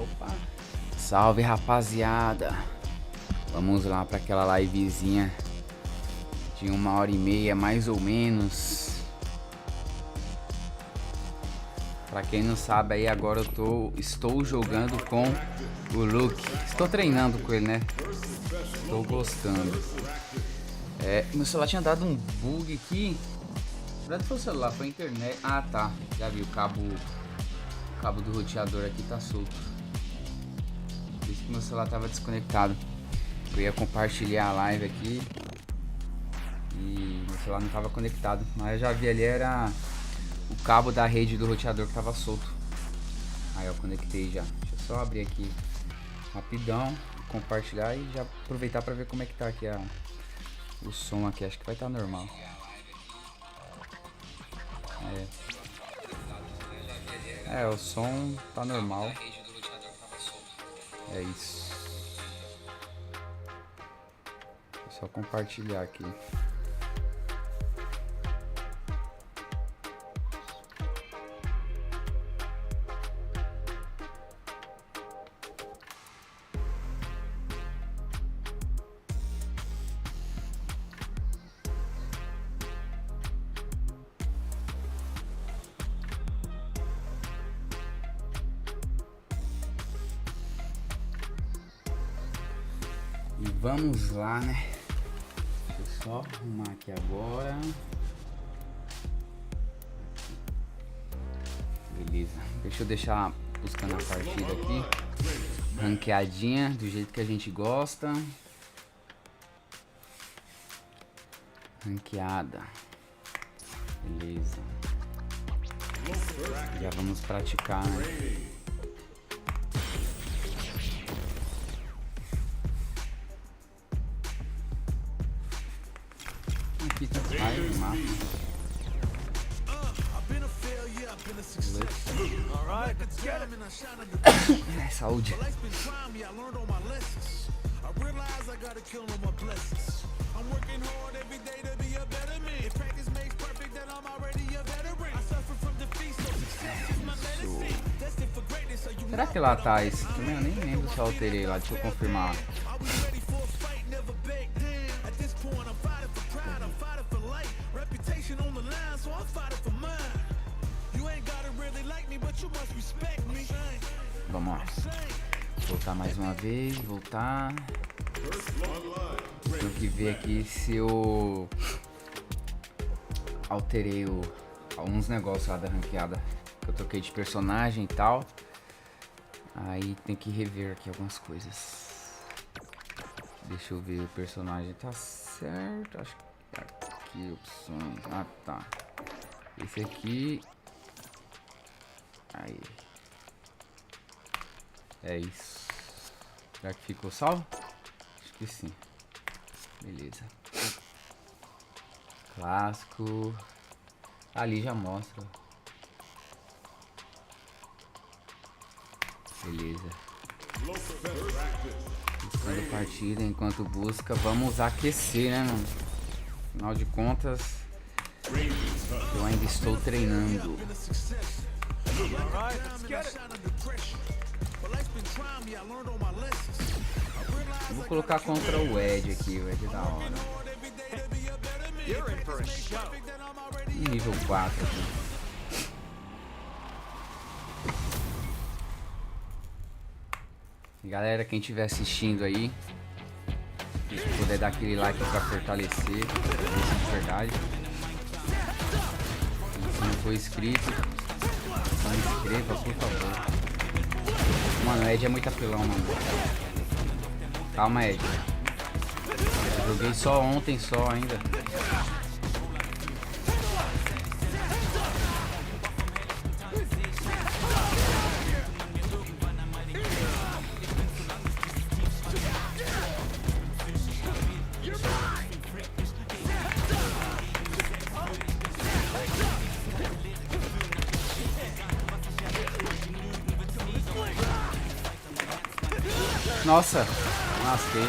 Opa! Salve, rapaziada! Vamos lá para aquela livezinha de 1h30 mais ou menos. Pra quem não sabe aí, agora eu estou jogando com o Luke. Estou treinando com ele, né? Estou gostando. Meu celular tinha dado um bug aqui. Na verdade foi o celular, foi a internet. Ah, tá. Já vi, o cabo do roteador aqui tá solto. Por isso que meu celular tava desconectado. Eu ia compartilhar a live aqui e meu celular não tava conectado. Mas eu já vi ali, era o cabo da rede do roteador que tava solto. Aí eu conectei já. Deixa eu só abrir aqui rapidão, compartilhar e já aproveitar para ver como é que tá aqui o som aqui. Acho que vai estar normal. O som tá normal. É isso. Vou só compartilhar aqui. E vamos lá, né? Deixa eu só arrumar aqui agora. Beleza. Deixa eu deixar buscando a partida aqui. Ranqueadinha, do jeito que a gente gosta. Ranqueada. Beleza. Já vamos praticar, né? Aqui tá raio do mapa. Saúde. Será que lá tá isso? Eu nem lembro se eu alterei lá, deixa eu confirmar. Vamos lá. Voltar mais uma vez, voltar. Tenho que ver aqui se eu alterei alguns negócios lá da ranqueada. Que eu troquei de personagem e tal. Aí tem que rever aqui algumas coisas. Deixa eu ver, o personagem tá certo. Acho que aqui, opções. Ah, tá. Esse aqui. Aí. É isso. Será que ficou salvo? Acho que sim. Beleza. Clássico. Ali já mostra. Beleza. Buscando partida enquanto busca. Vamos aquecer, né, mano? Afinal de contas, eu ainda estou treinando. Eu vou colocar contra o Ed aqui, o Ed é da hora. Nível 4 aqui. E galera, quem estiver assistindo aí, se puder dar aquele like pra fortalecer, isso de verdade. E se não for inscrito, se inscreva, por favor. Mano, o Ed é muito apelão, mano. Calma, Ed. Eu joguei só ontem, só ainda. Nossa, lasquei.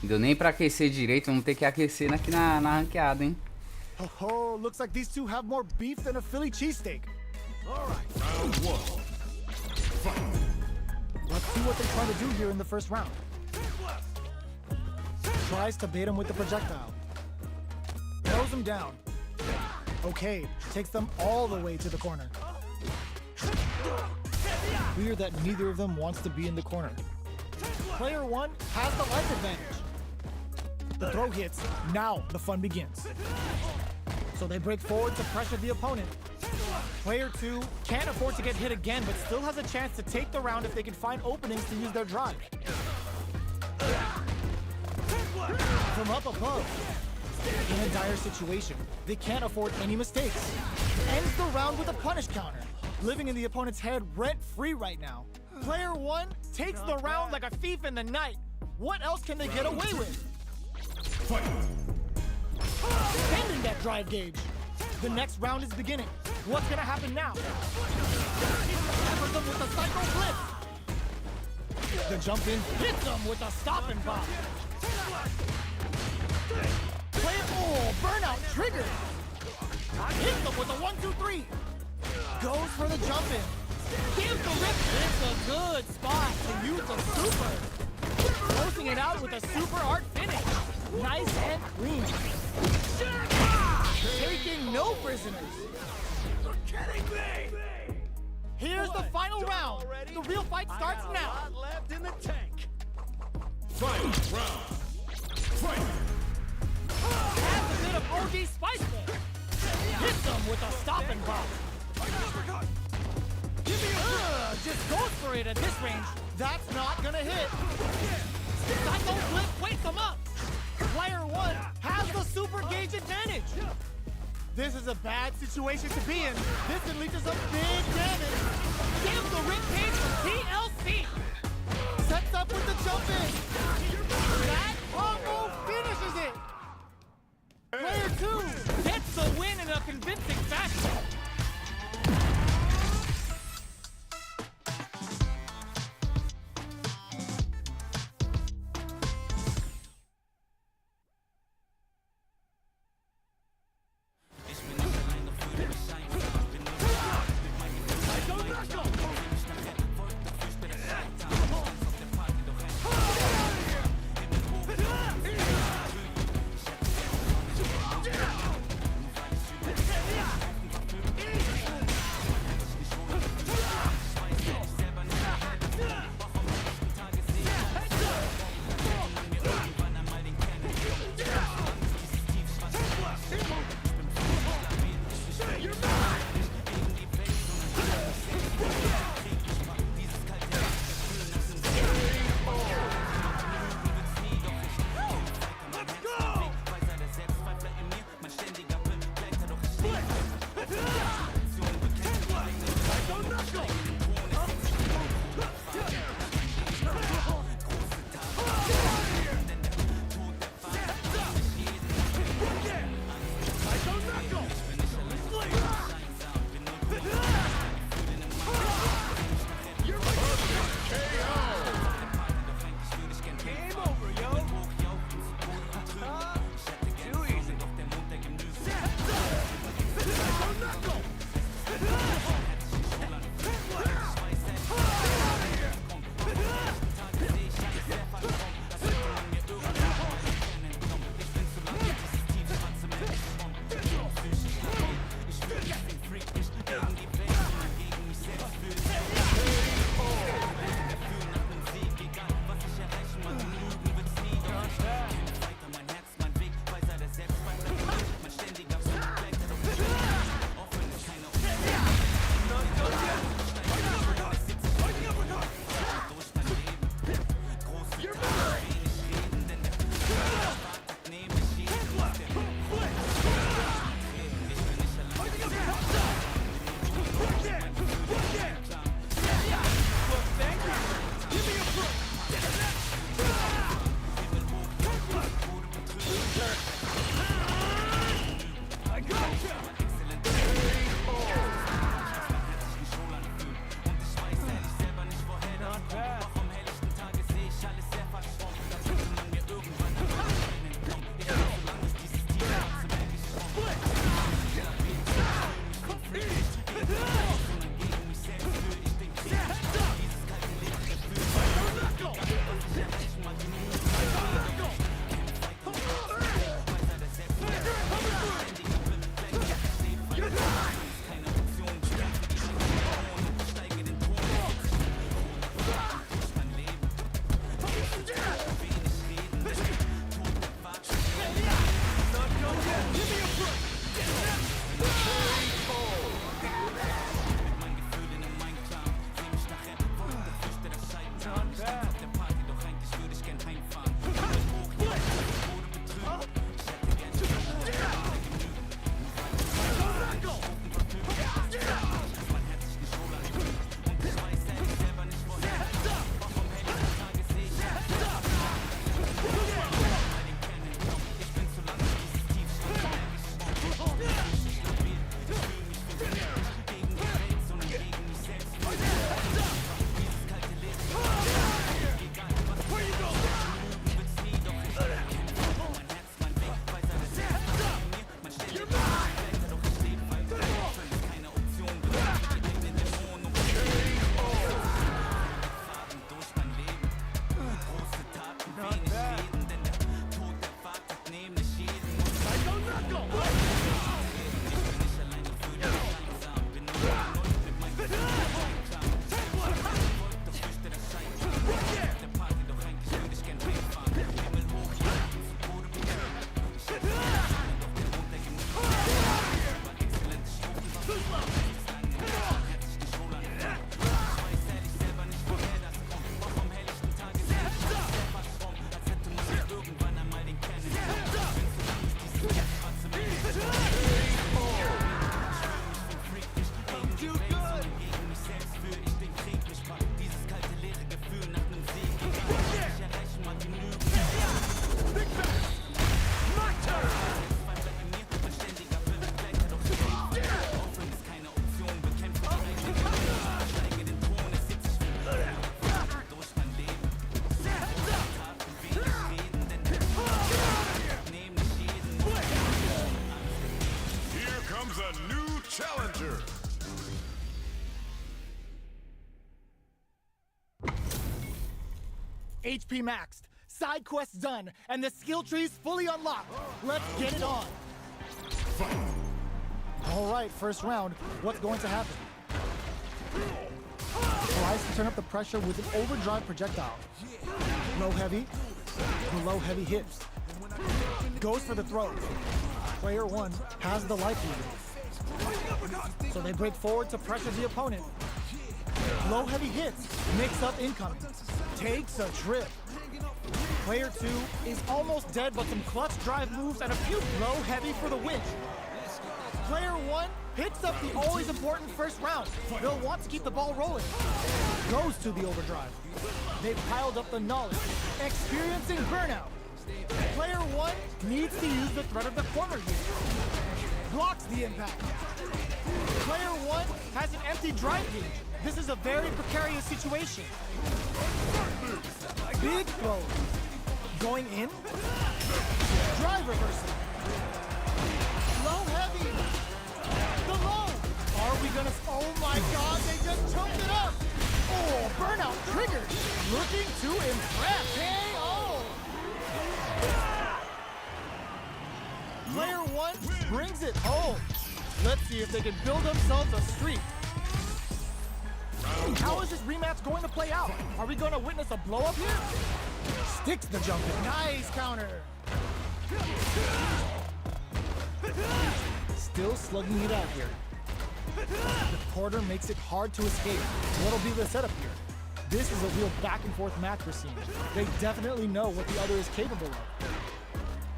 Não deu nem pra aquecer direito, vamos ter que aquecer aqui na ranqueada, hein? Oh, looks like these two have more beef than a Philly cheesesteak. All right. Round one. Fight. Let's see what they try to do here in the first round. Tries to bait him with the projectile. Throws him down. Okay, takes them all the way to the corner. Clear that neither of them wants to be in the corner. Player one has the life advantage. The throw hits, now the fun begins. So they break forward to pressure the opponent. Player two can't afford to get hit again, but still has a chance to take the round if they can find openings to use their drive. From up above, in a dire situation, they can't afford any mistakes. Ends the round with a punish counter, living in the opponent's head rent-free right now. Player one takes the round like a thief in the night. What else can they get away with? Spending that drive gauge. The next round is beginning. What's gonna happen now? Peppers them with a psycho flip. The jump in hits them with a stop and pop. Player, oh, burnout triggered. Hits them with a 1-2-3. Goes for the jump in. Gives the rip. It's a good spot to use the super. Closing it out with a super art finish. Nice and clean. Taking no prisoners. You're kidding me! Here's the final round. The real fight starts now. Left in the tank. Final round. Fight. Adds a bit of OD spice there. Hits them with a stop and pop. Just goes for it at this range. That's not gonna hit. Psycho flip wakes them up. Player one has the super gauge advantage. This is a bad situation to be in. This could lead to some big damage. Gives the rip cage from TLC. Sets up with the jump in. That combo finishes it. Player two gets the win in a convincing fashion. HP maxed, side quests done, and the skill tree's fully unlocked. Let's get it on. All right, first round. What's going to happen? Tries to turn up the pressure with an overdrive projectile. Low heavy, below heavy hits. Goes for the throw. Player one has the life lead. So they break forward to pressure the opponent. Low heavy hits, mix up incoming. Takes a trip. Player two is almost dead, but some clutch drive moves and a few low heavy for the win. Player one picks up the always important first round. They'll want to keep the ball rolling. Goes to the overdrive. They've piled up the knowledge, experiencing burnout. Player one needs to use the threat of the corner here. Blocks the impact. Player one has an empty drive gauge. This is a very precarious situation. Big throw. Going in. Drive reversal. Low heavy. The low. Are we gonna? Oh my God! They just choked it up. Oh, burnout triggered. Looking to impress. KO. Player one brings it home. Let's see if they can build themselves a streak. How is this rematch going to play out? Are we going to witness a blow up here? Sticks the jump in. Nice counter. Still slugging it out here. The quarter makes it hard to escape. What'll be the setup here? This is a real back and forth match we're seeing. They definitely know what the other is capable of.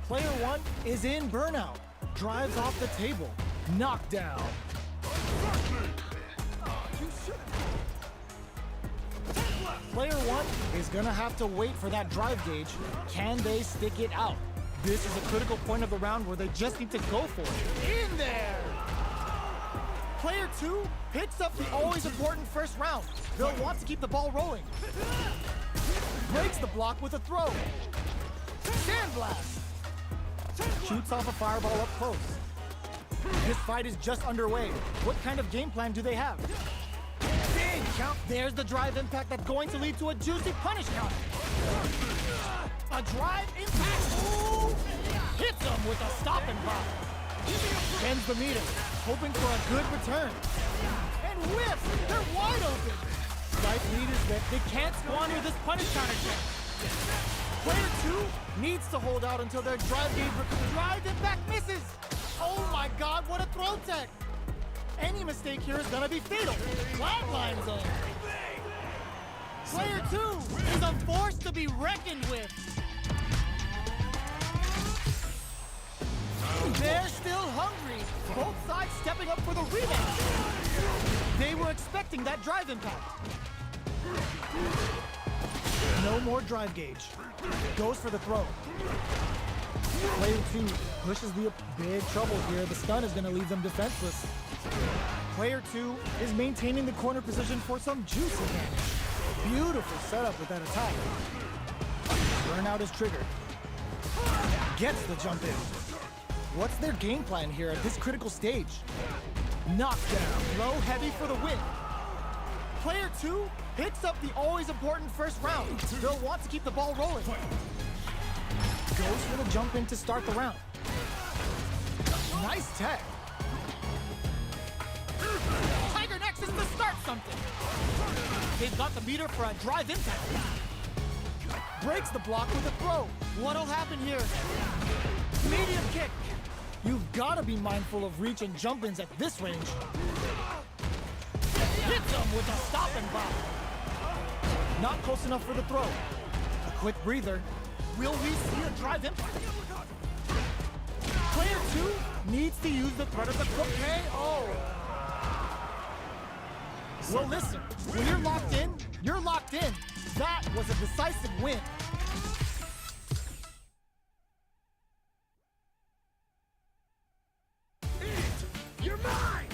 Player one is in burnout. Drives off the table. Knockdown. Player one is gonna have to wait for that drive gauge. Can they stick it out? This is a critical point of the round where they just need to go for it. In there! Player two picks up the always important first round. They'll want to keep the ball rolling. Breaks the block with a throw. Sandblast. Shoots off a fireball up close. This fight is just underway. What kind of game plan do they have? Big count. There's the drive impact that's going to lead to a juicy punish counter. A drive impact. Ooh. Hits him with a stop and pop. Bends the meter, hoping for a good return. And whips. They're wide open. Life lead is that they can't squander this punish counter chance. Player two needs to hold out until their drive gauge drive impact misses. Oh my God, what a throw tech! Any mistake here is gonna be fatal. Flatline zone. Player two is a force to be reckoned with. They're still hungry. Both sides stepping up for the rematch. They were expecting that drive impact. No more drive gauge. Goes for the throw. Player two pushes the big trouble here. The stun is going to leave them defenseless. Player two is maintaining the corner position for some juicy damage. Beautiful setup with that attack. Burnout is triggered. Gets the jump in. What's their game plan here at this critical stage? Knockdown. Low heavy for the win. Player two picks up the always important first round. They'll want to keep the ball rolling. Goes for the jump in to start the round. Nice tech. Tiger Nexus to start something. They've got the meter for a drive impact. Breaks the block with a throw. What'll happen here? Medium kick. You've got to be mindful of reach and jump-ins at this range. Hits him with a stop and pop. Not close enough for the throw. A quick breather. Will we see a drive impact? Player two needs to use the threat of the KO. Well, listen, when you're locked in, you're locked in. That was a decisive win. You're mine!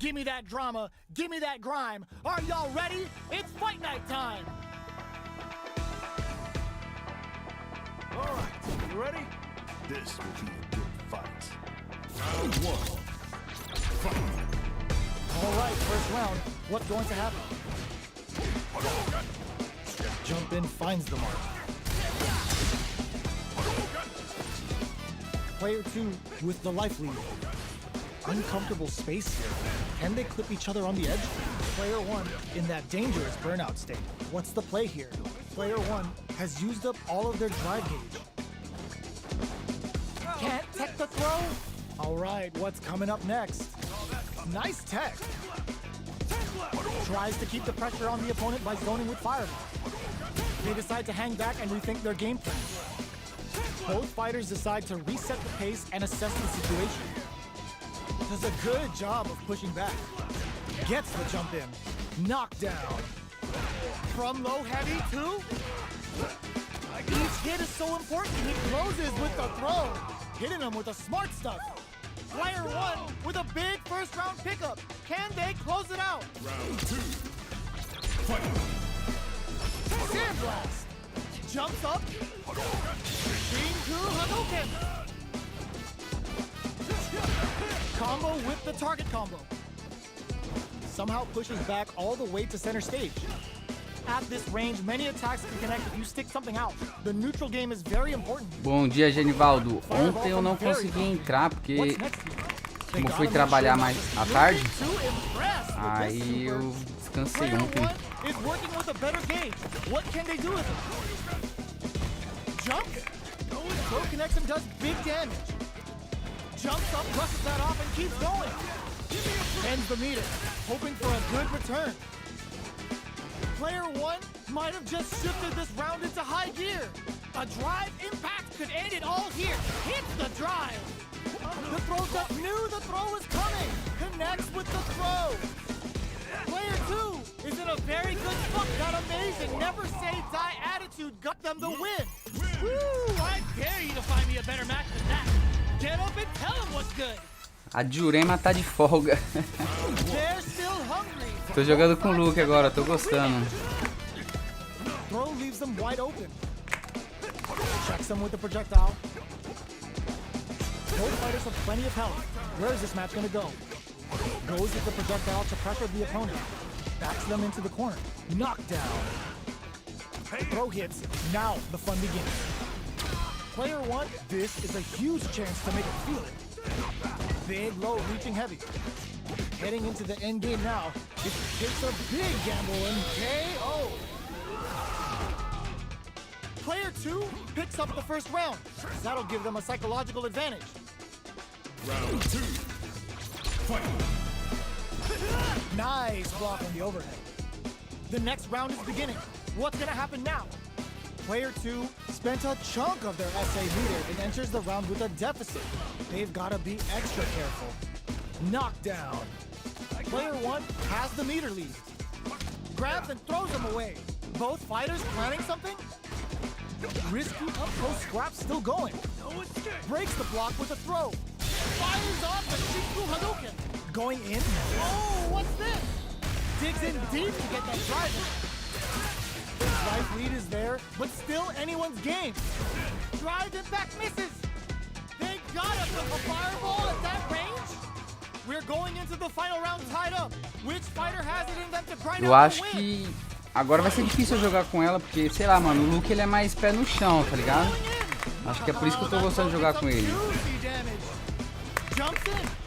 Give me that drama, give me that grime. Are y'all ready? It's fight night time. All right, you ready? This will be a good fight. Round one. Fight. All right, first round. What's going to happen? Jump in, finds the mark. Player 2 with the life lead. Uncomfortable space here. Can they clip each other on the edge? Player 1 in that dangerous burnout state. What's the play here? Player 1 has used up all of their drive gauge. Can't tech the throw? All right, what's coming up next? Nice tech. Tries to keep the pressure on the opponent by zoning with fireball. They decide to hang back and rethink their game plan. Both fighters decide to reset the pace and assess the situation. Does a good job of pushing back. Gets the jump in. Knockdown. From low heavy to... Each hit is so important. He closes with the throw. Hitting him with the smart stuff. Player 1 with a big first round pickup. Can they close it out? Round 2. Fight. Sandblast. Jumps up. Shinku Hadouken. Combo with the target combo. Somehow pushes back all the way to center stage. At this range, many attacks can connect if you stick something out. The neutral game is very important. Bom dia, Genivaldo. Ontem eu não consegui entrar porque como fui trabalhar mais à tarde, aí eu descansei ontem. Is working with a better gauge. What can they do with it? Jump. Throw connects and does big damage. Jumps up, brushes that off, and keeps going. Ends the meter, hoping for a good return. Player 1 might have just shifted this round into high gear. A drive impact could end it all here. Hits the drive. The throws up, knew the throw was coming. Connects with the throw. Player 2 is in a very good spot. Got amazing, never say die attitude. Got them the win. Woo! I dare you to find me a better match than that. Get up and tell him what's good. A Jurema tá de folga. They're still hungry. Tô jogando com o Luke agora, tô gostando. Throw leaves them wide open. Checks them with the projectile. Both fighters have plenty of health. Where is this match gonna go? Goes with the projectile to pressure the opponent. Backs them into the corner. Knockdown. Throw hits. Now the fun begins. Player 1, this is a huge chance to make it feel it. Big low, reaching heavy. Heading into the end game now. It takes a big gamble and KO. Player 2 picks up the first round. That'll give them a psychological advantage. Round 2. Fight. Nice block on the overhead. The next round is beginning. What's gonna happen now? Player 2 spent a chunk of their SA meter and enters the round with a deficit. They've gotta be extra careful. Knockdown. Player 1 has the meter lead. Grabs and throws him away. Both fighters planning something? Risky up close scrap still going. Breaks the block with a throw. Fires off the Shinku Hadouken. Going in. Oh, what's this? Digs in deep to get that drive in. Life lead is there, but still anyone's game. Drive impact misses. They got us with a fireball at that range. We're going into the final round tied up. Which fighter has it in them to grind Eu out acho the win? que agora vai ser difícil eu jogar com ela, porque, sei lá, mano, o Luke ele é mais pé no chão, tá ligado? Acho que é por isso que eu tô gostando de jogar com ele. Jumps in.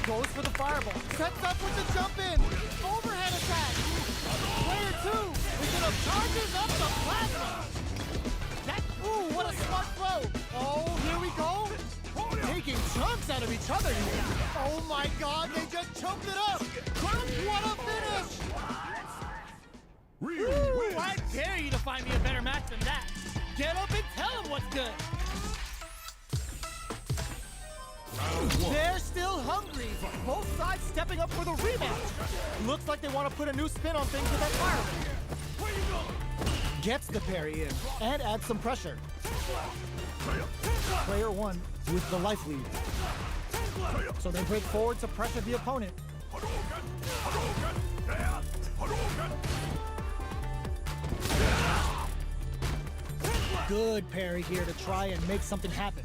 Goes for the fireball. Sets up with the jump in. Overhead attack. Player 2 is gonna charges up the plasma. That, ooh, what a smart throw. Oh, here we go. Taking chunks out of each other here. Oh my God, they just choked it up. What a finish. Ooh, I dare you to find me a better match than that. Get up and tell him what's good. They're still hungry. Both sides stepping up for the rematch. Looks like they want to put a new spin on things with that fire. Gets the parry in and adds some pressure. Player 1 with the life lead. So they break forward to pressure the opponent. Good parry here to try and make something happen.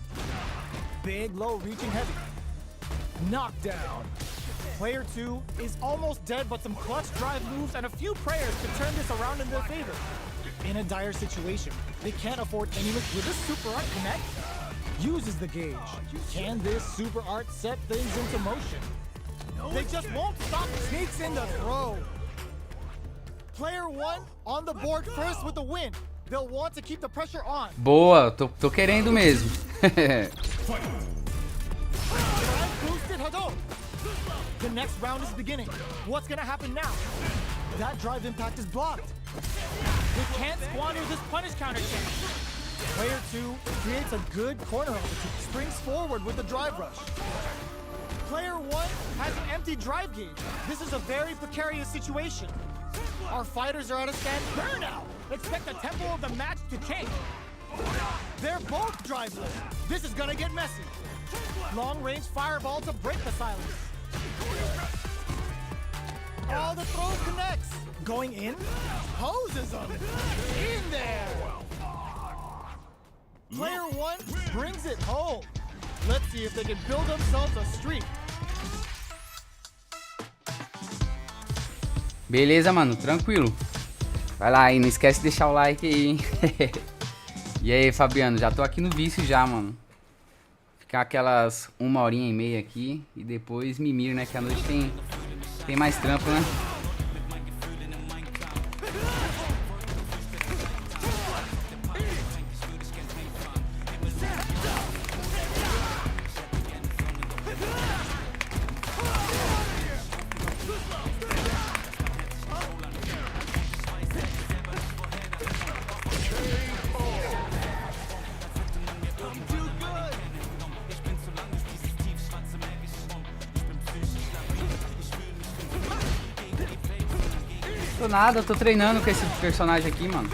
Big, low, reaching heavy. Knockdown. Player 2 is almost dead, but some clutch drive moves and a few prayers to turn this around in their favor. In a dire situation, they can't afford any miss. Will this super art connect? Uses the gauge. Can this super art set things into motion? They just won't stop. Sneaks in the throw. Player 1 on the board first with the win. They'll want to keep the pressure on. Boa, tô querendo mesmo. Boosted Hadouken. The next round is beginning. What's gonna happen now? That drive impact is blocked. They can't squander this punish counter chance. Player 2 creates a good corner opportunity. Springs forward with the drive rush. Player 1 has an empty drive gauge. This is a very precarious situation. Our fighters are at a stand. Burnout! Expect the tempo of the match to change. They're both driveless. This is gonna get messy. Long-range fireball to break the silence. Oh, the throw connects. Going in? Hoses them. In there. Player 1 brings it home. Let's see if they can build themselves a streak. Beleza, mano, tranquilo. Vai lá aí, não esquece de deixar o like aí, hein? E aí, Fabiano, já tô aqui no vício já, mano. Ficar aquelas 1h30 aqui e depois mimir, né? Que a noite tem mais trampo, né? Tô nada, tô treinando com esse personagem aqui, mano.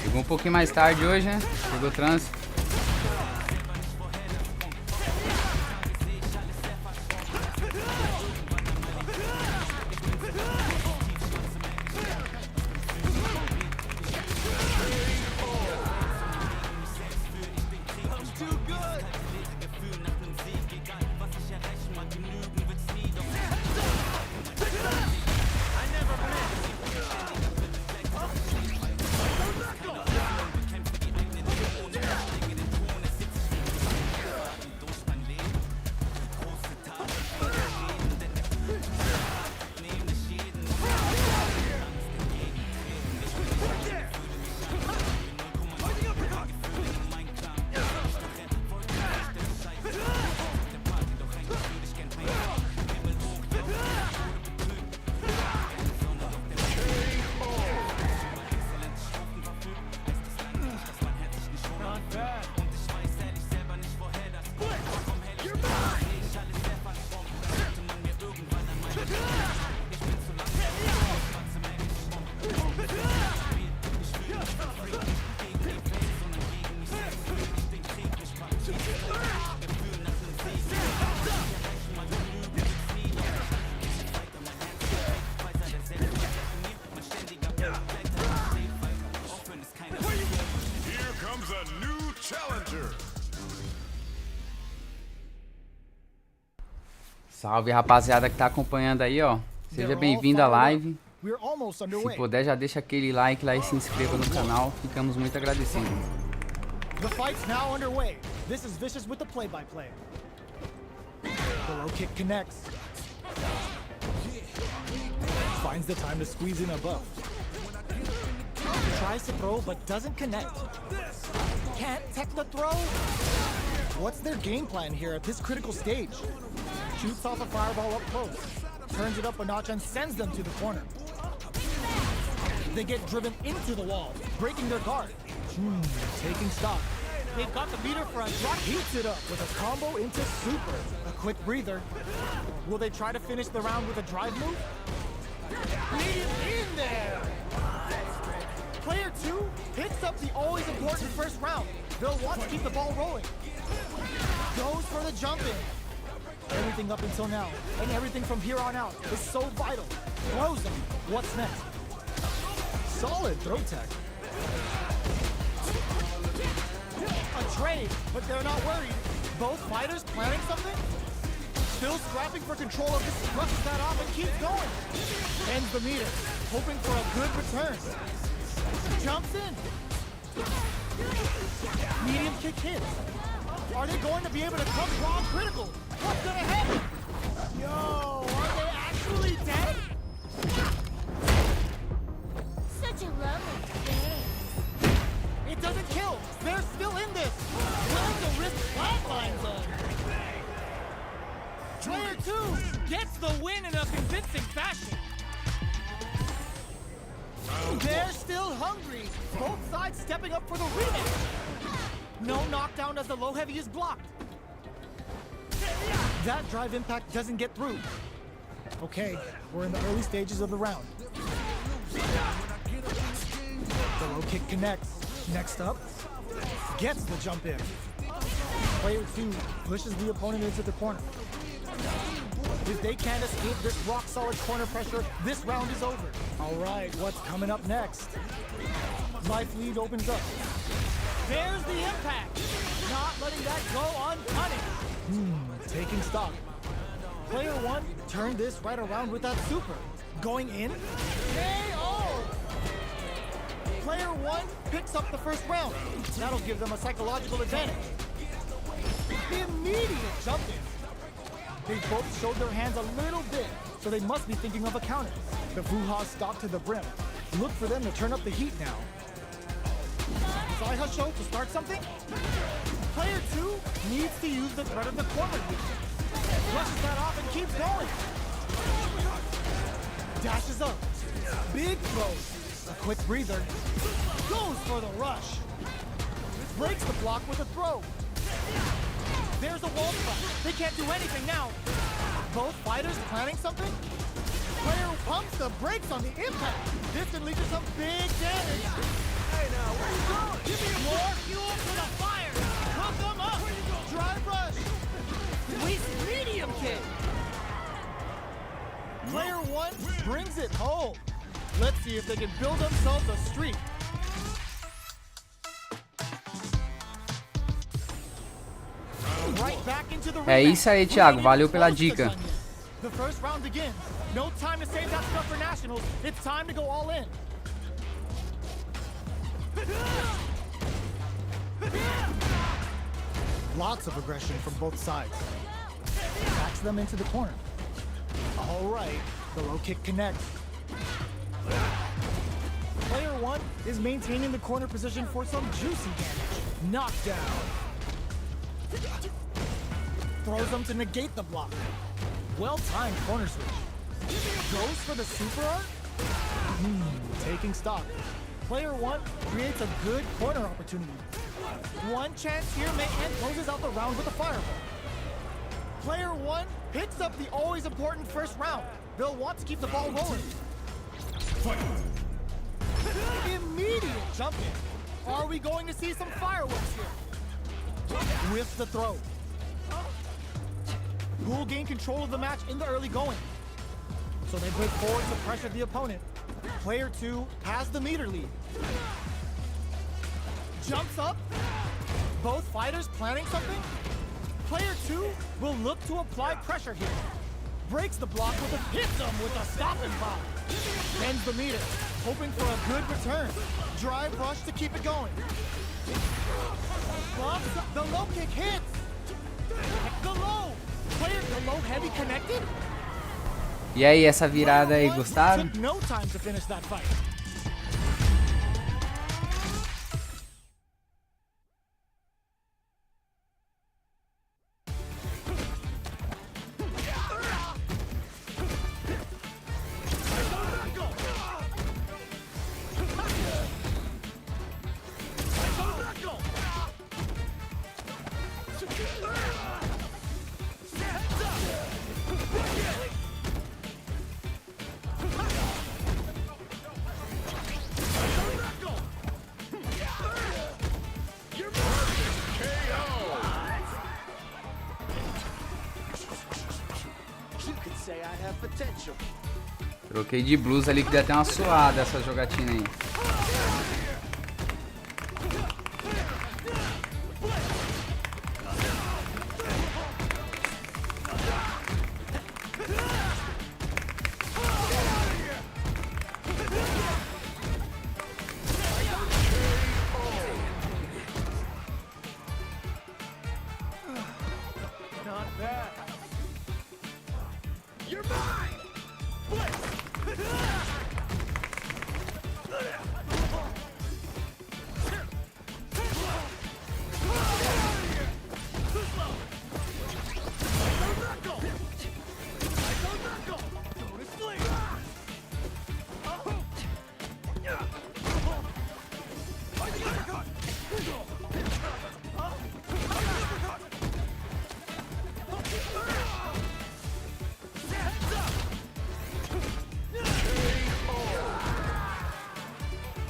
Chegou um pouquinho mais tarde hoje, né? Pegou trânsito. Salve, rapaziada que tá acompanhando aí, ó. Seja bem-vindo à live. Se puder, já deixa aquele like lá e se inscreva no canal. Ficamos muito agradecidos. The fight's now underway. This is Vicious with the play-by-play. The low kick connects. Finds the time to squeeze in above. Tries to throw but doesn't connect. Can't tech the throw. What's their game plan here at this critical stage? Shoots off a fireball up close, turns it up a notch and sends them to the corner. They get driven into the wall, breaking their guard. Taking stock. They've got the meter for a drop. Heats it up with a combo into super. A quick breather. Will they try to finish the round with a drive move? Lead in there! Player 2 picks up the always important first round. They'll want to keep the ball rolling. Goes for the jump in. Everything up until now, and everything from here on out is so vital. Throws him. What's next? Solid throw tech. A trade, but they're not worried. Both fighters planning something? Still scrapping for control of this, brushes that off and keeps going. Ends the meter, hoping for a good return. Jumps in. Medium kick hits. Are they going to be able to come raw critical? What's gonna happen? Yo, are they actually dead? Such a lovely day. It doesn't kill. They're still in this. Willing to risk flatline zone. Player 2 gets the win in a convincing fashion. They're still hungry. Both sides stepping up for the rematch. No knockdown as the low heavy is blocked. That drive impact doesn't get through. Okay, we're in the early stages of the round. The low kick connects. Next up, gets the jump in. Player 2 pushes the opponent into the corner. If they can't escape this rock-solid corner pressure, this round is over. All right, what's coming up next? Life lead opens up. There's the impact. Not letting that go unpunished. Taking stock. Player 1 turned this right around with that super. Going in. KO! Player 1 picks up the first round. That'll give them a psychological advantage. Immediate jump in. They both showed their hands a little bit, so they must be thinking of a counter. The Fuha stopped to the brim. Look for them to turn up the heat now. Show to start something? Player 2 needs to use the threat of the corner lead. Brushes that off and keeps going. Dashes up. Big throws. A quick breather. Goes for the rush. Breaks the block with a throw. There's a wall spot. They can't do anything now. Both fighters planning something? Player pumps the brakes on the impact. This can lead to some big damage. Hey now, where you going? Give me more fuel for the fire. Cook them up. Dry brush. Squeeze medium kick. Player 1 brings it home. Let's see if they can build themselves a streak. Right back into the É isso aí, Thiago. Valeu pela dica. The first round begins. No time to save that stuff for nationals. It's time to go all in. Lots of aggression from both sides. Backs them into the corner. All right, the low kick connects. Player 1 is maintaining the corner position for some juicy damage. Knockdown. Throws them to negate the block. Well-timed corner switch. Goes for the super art? Taking stock. Player 1 creates a good corner opportunity. One chance here may end, closes out the round with a fireball. Player 1 picks up the always important first round. They'll want to keep the ball rolling. Immediate jump in. Are we going to see some fireworks here? With the throw. Who will gain control of the match in the early going? So they break forward to pressure the opponent. Player 2 has the meter lead. Jumps up. Both fighters planning something? Player 2 will look to apply pressure here. Breaks the block with a hits them with a stop and pop. Bends the meter, hoping for a good return. Drive rush to keep it going. Bumps up, the low kick hits. The low. Player, the low heavy connected? E aí, essa virada aí, gostaram? Took no time to finish that fight. say I have potential. Troquei de blues ali que deu até uma suada essa jogatina aí. Not bad. You're mine!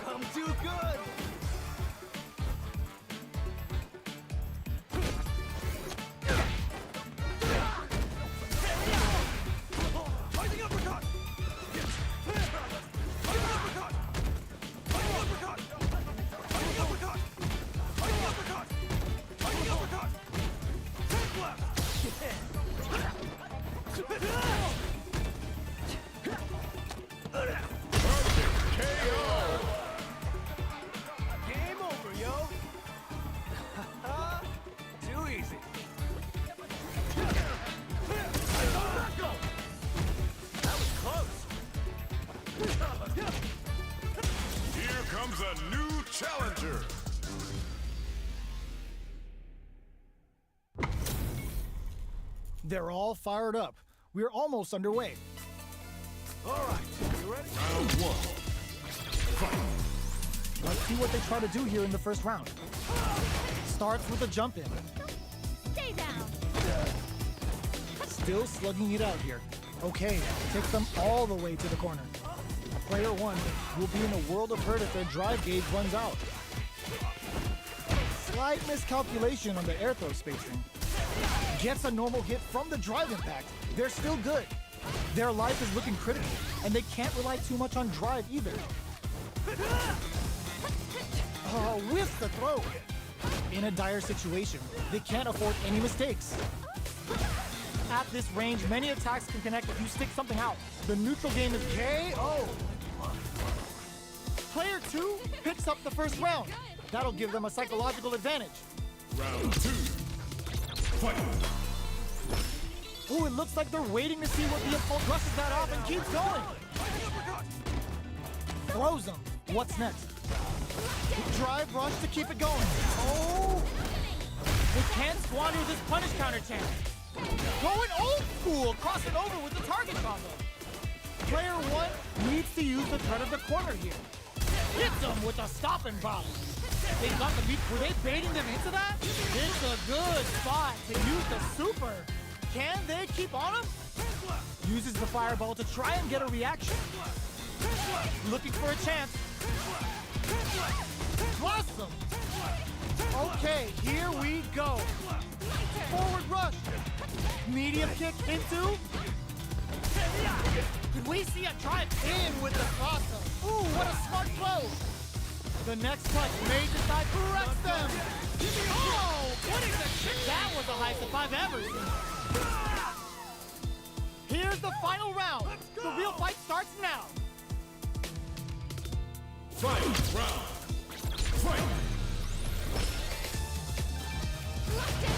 I'm too good! Game over, yo! Too easy. That was close. Here comes a new challenger. They're all fired up. We're almost underway. All right, you ready? Round one. Fight. Let's see what they try to do here in the first round. Starts with a jump in. Stay down. Still slugging it out here. Okay, takes them all the way to the corner. Player one will be in a world of hurt if their drive gauge runs out. Slight miscalculation on the air throw spacing. Gets a normal hit from the drive impact. They're still good. Their life is looking critical, and they can't rely too much on drive either. Oh, whiffs the throw. In a dire situation, they can't afford any mistakes. At this range, many attacks can connect if you stick something out. The neutral game is KO. Player two picks up the first round. That'll give them a psychological advantage. Round two. Fight. Ooh, it looks like they're waiting to see what the opponent brushes that off and keeps going. Throws them. What's next? Drive rush to keep it going. Oh! They can't squander this punish counter chance. Going old school, crossing over with the target combo. Player one needs to use the threat of the corner here. Hits them with a stop and pop. They got the beat. Were they baiting them into that? It's a good spot to use the super. Can they keep on him? Uses the fireball to try and get a reaction. Looking for a chance. Blossom. Okay, here we go. Forward rush. Medium kick into. Could we see a drive in with the crossover? Ooh, what a smart throw. The next touch may decide who wrecks them. Oh, putting the kick. That was the highest I've ever seen. Here's the final round. The real fight starts now. Fight. Round. Fight.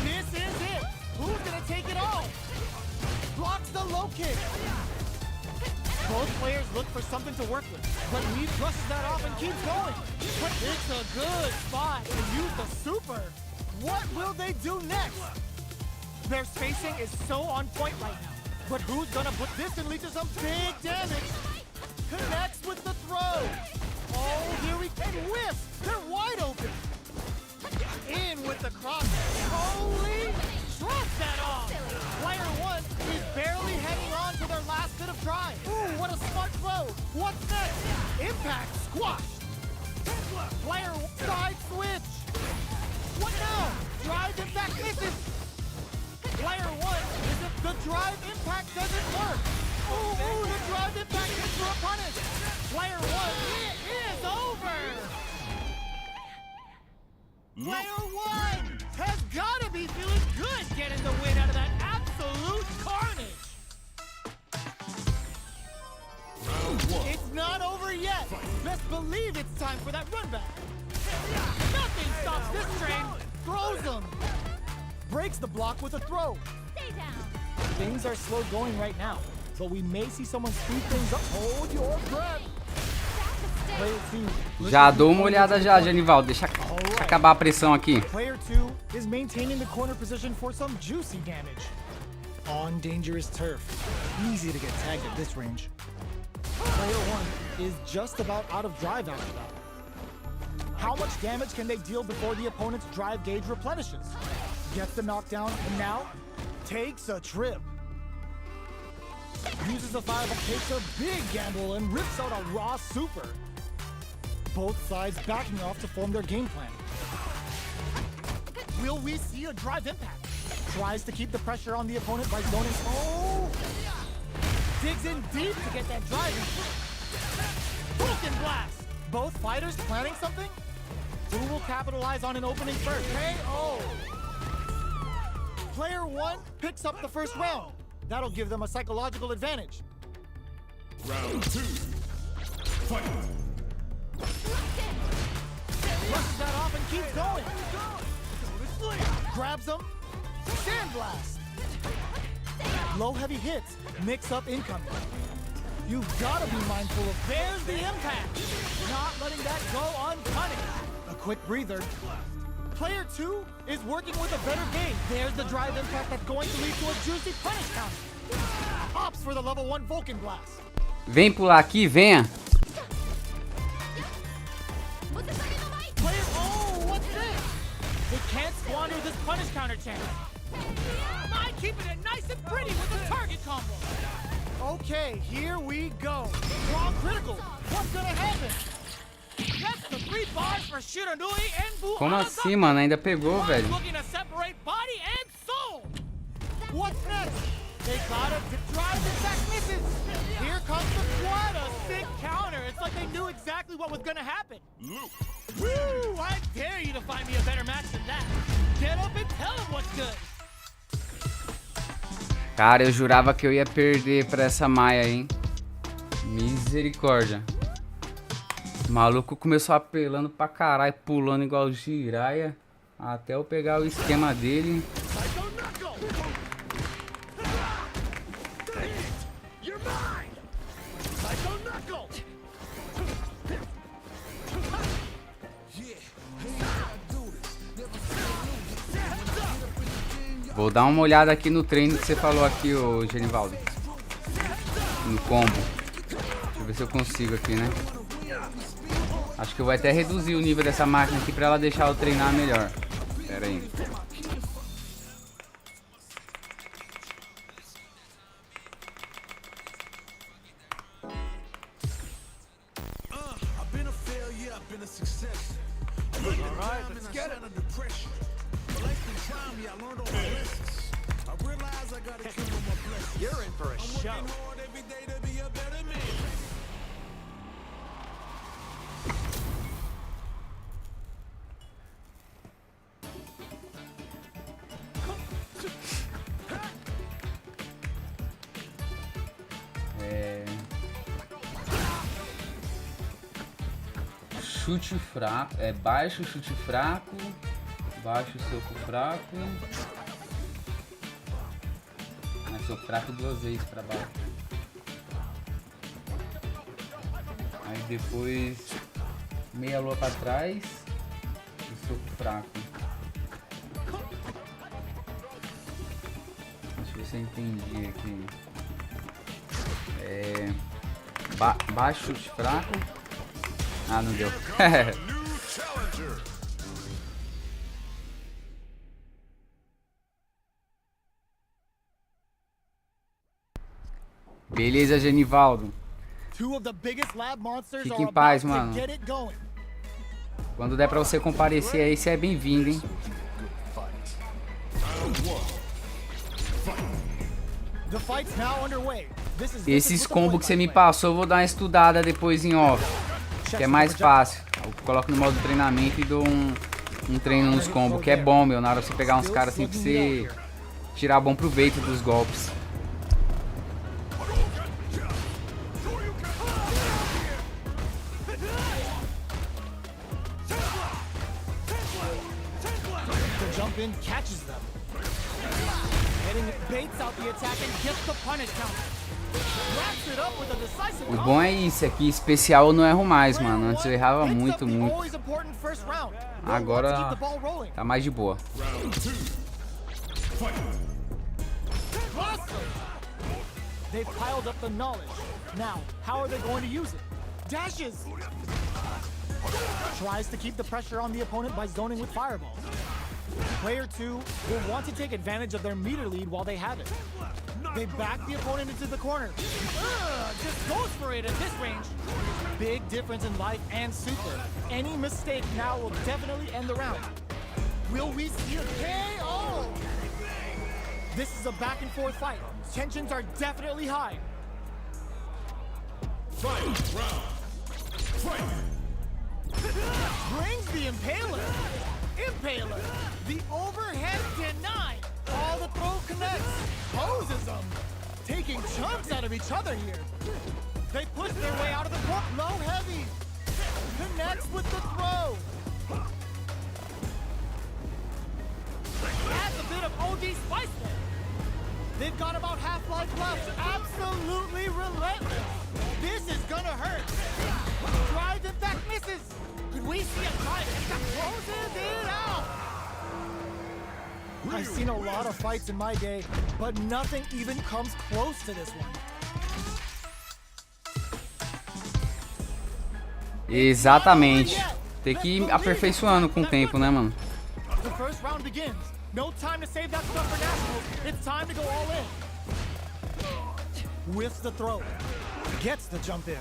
This is it. Who's gonna take it all? Blocks the low kick. Both players look for something to work with, but Lee brushes that off and keeps going. But it's a good spot to use the super. What will they do next? Their spacing is so on point right now. But who's gonna put this and lead to some big damage? Connects with the throw. Oh, here we can whiff. They're wide open. In with the cross. Holy! Drops that off. Player one is barely hanging on to their last bit of drive. Ooh, what a smart throw. What's next? Impact squashed. Player side switch. What now? Drive impact misses. Player one is the drive impact doesn't work. Ooh, the drive impact hits for a punish. Player 1, it is over. Player 1 has got to be feeling good getting the win out of that absolute carnage. It's not over yet. Best believe it's time for that run back. Nothing stops this train. Throws him. Breaks the block with a throw. Stay down. Things are slow going right now, but we may see someone speed things up. Hold your breath. Player 2. Já dou uma olhada já, Genivaldo. Deixa acabar a pressão aqui. Player 2 is maintaining the corner position for some juicy damage. On dangerous turf. Easy to get tagged at this range. Player 1 is just about out of drive after that. How much damage can they deal before the opponent's drive gauge replenishes? Gets the knockdown, and now takes a trip. Uses a 5, takes a big gamble, and rips out a raw super. Both sides backing off to form their game plan. Will we see a drive impact? Tries to keep the pressure on the opponent by zoning. Oh! Digs in deep to get that drive in. Broken blast! Both fighters planning something? Who will capitalize on an opening first? KO! Player 1 picks up the first round. That'll give them a psychological advantage. Round 2. Fight. Rushes that off and keeps going. Grabs him. Sandblast. Low heavy hits. Mix up incoming. You've got to be mindful of. There's the impact. Not letting that go unpunished. A quick breather. Player 2 is working with a better game. There's the drive impact that's going to lead to a juicy punish counter. Opts for the level 1 Vulcan Blast. Vem pular aqui, venha. Player, oh, what's this? They can't squander this punish counter chance. Mind keeping it nice and pretty with the target combo. Okay, here we go. Wrong critical. What's gonna happen? That's the 3 bars for Shiranui and Bu. Como assim, mano? Ainda pegou, velho. Looking to separate body and soul. What's next? They got it. The drive attack misses. Here comes the quad, a sick counter. It's like they knew exactly what was gonna happen. Woo! I dare you to find me a better match than that. Get up and tell him what's good. Cara, eu jurava que eu ia perder pra essa Maia, hein? Misericórdia. O maluco começou apelando pra caralho, pulando igual giraia. Até eu pegar o esquema dele. Vou dar uma olhada aqui no treino que você falou aqui, ô Genivaldo. No combo. Deixa eu ver se eu consigo aqui, né? Acho que eu vou até reduzir o nível dessa máquina aqui pra ela deixar eu treinar melhor. Pera aí. You're in for a show. Chute fraco, baixo chute fraco, baixo soco fraco. Soco fraco 2 vezes pra baixo. Aí depois meia lua pra trás e soco fraco. Deixa eu ver se eu entendi aqui. Baixo chute fraco. Ah, não deu. Beleza, Genivaldo. Fique em paz, mano. Quando der pra você comparecer aí, você é bem-vindo, hein? The fight's now underway. Esses combos que você me passou, eu vou dar uma estudada depois em off. Que é mais fácil. Eu coloco no modo treinamento e dou um treino nos combos. Que é bom, meu. Na hora de você pegar uns caras assim pra você tirar bom proveito dos golpes. Jump in, catches them. Heading baits out the attack and gets the punish count. Wraps it up with a decisive. O bom é isso, aqui especial eu não erro mais, mano. Antes eu errava muito. Agora tá mais de boa. They've piled up the knowledge. Now, how are they going to use it? Dashes. Tries to keep the pressure on the opponent by zoning with fireballs. Player 2 will want to take advantage of their meter lead while they have it. They back the opponent into the corner. Just goes for it at this range. Big difference in life and super. Any mistake now will definitely end the round. Will we see a KO? This is a back and forth fight. Tensions are definitely high. Brings the Impaler. Impaler. The overhead denied. All the throw connects. Poses them. Taking chunks out of each other here. They push their way out of the court. Low heavy. Connects with the throw. Adds a bit of OD spice there. They've got about half life left. Absolutely relentless. This is gonna hurt. Drive in fact misses. Could we see a drive that closes it out? I've seen a lot of fights in my day, but nothing even comes close to this one. Exatamente. Tem que ir aperfeiçoando com o tempo, né, mano? The first round begins. No time to save that stuff for nationals. It's time to go all in. Whiffs the throw. Gets the jump in.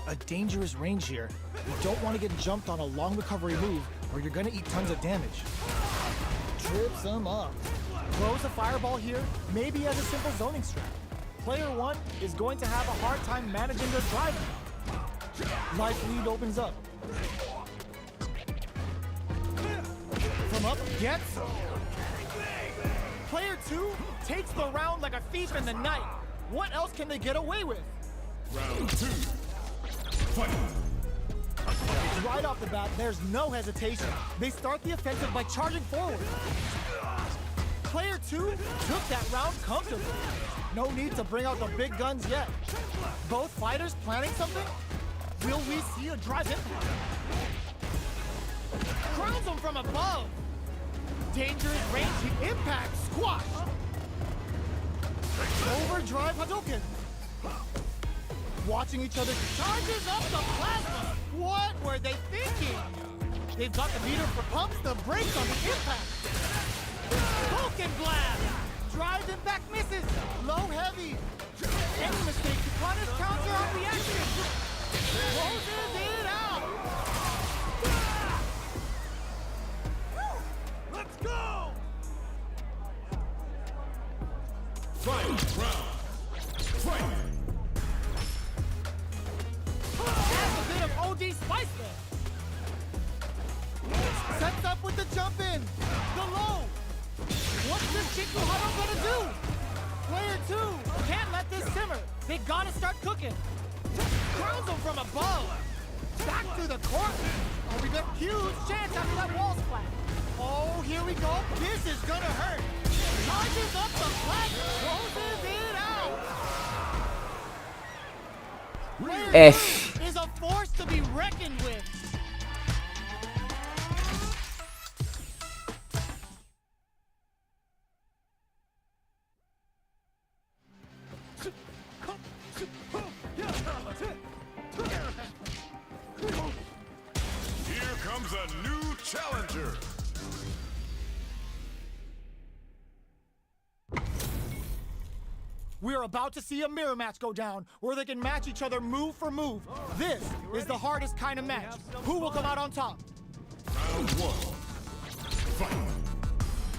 A dangerous range here. You don't want to get jumped on a long recovery move or you're gonna eat tons of damage. Trips him up. Throws a fireball here, maybe as a simple zoning strat. Player 1 is going to have a hard time managing their drive. Life lead opens up. From up, gets him. Player 2 takes the round like a thief in the night. What else can they get away with? Round 2. Fight. Right off the bat, there's no hesitation. They start the offensive by charging forward. Player 2 took that round comfortably. No need to bring out the big guns yet. Both fighters planning something? Will we see a drive impact? Crowns him from above. Dangerous range, the impact squash. Overdrive Hadouken. Watching each other, charges up the plasma. What were they thinking? They've got the meter for pumps, the brakes on the impact. Vulcan blast. Drive impact misses. Low heavy. Any mistake to punish counter on reaction. Closes it out. Let's go! Fight round. Fight. Has a bit of OD spice there. Sets up with the jump in. The low. What's this Chico Huddle gonna do? Player 2 can't let this simmer. They gotta start cooking. Throws them from above. Back through the court. Oh, we got a huge chance after that wall splat. Oh, here we go. This is gonna hurt. Charges up the flat. Closes it out. Player 2 is a force to be reckoned with. Here comes a new challenger. We're about to see a mirror match go down, where they can match each other move for move. This is the hardest kind of match. Who will come out on top? Round 1. Fight.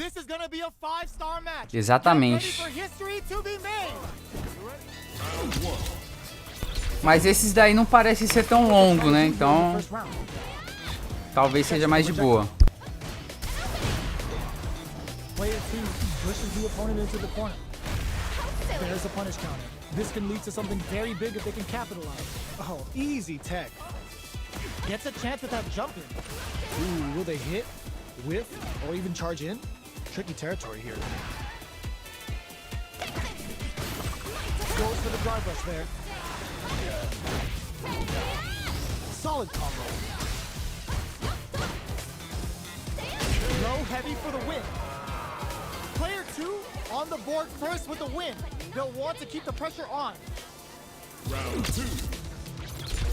This is gonna be a 5-star match. Exatamente. Get ready for history to be made. Mas esses daí não parecem ser tão longo, né? Então, talvez seja mais de boa. Player 2 pushes the opponent into the corner. There's a punish counter. This can lead to something very big if they can capitalize. Oh, easy tech. Gets a chance with that jump in. Ooh, will they hit, whiff, or even charge in? Tricky territory here. Goes for the drive rush there. Solid combo. Low heavy for the win. Player 2 on the board first with the win. They'll want to keep the pressure on. Round 2.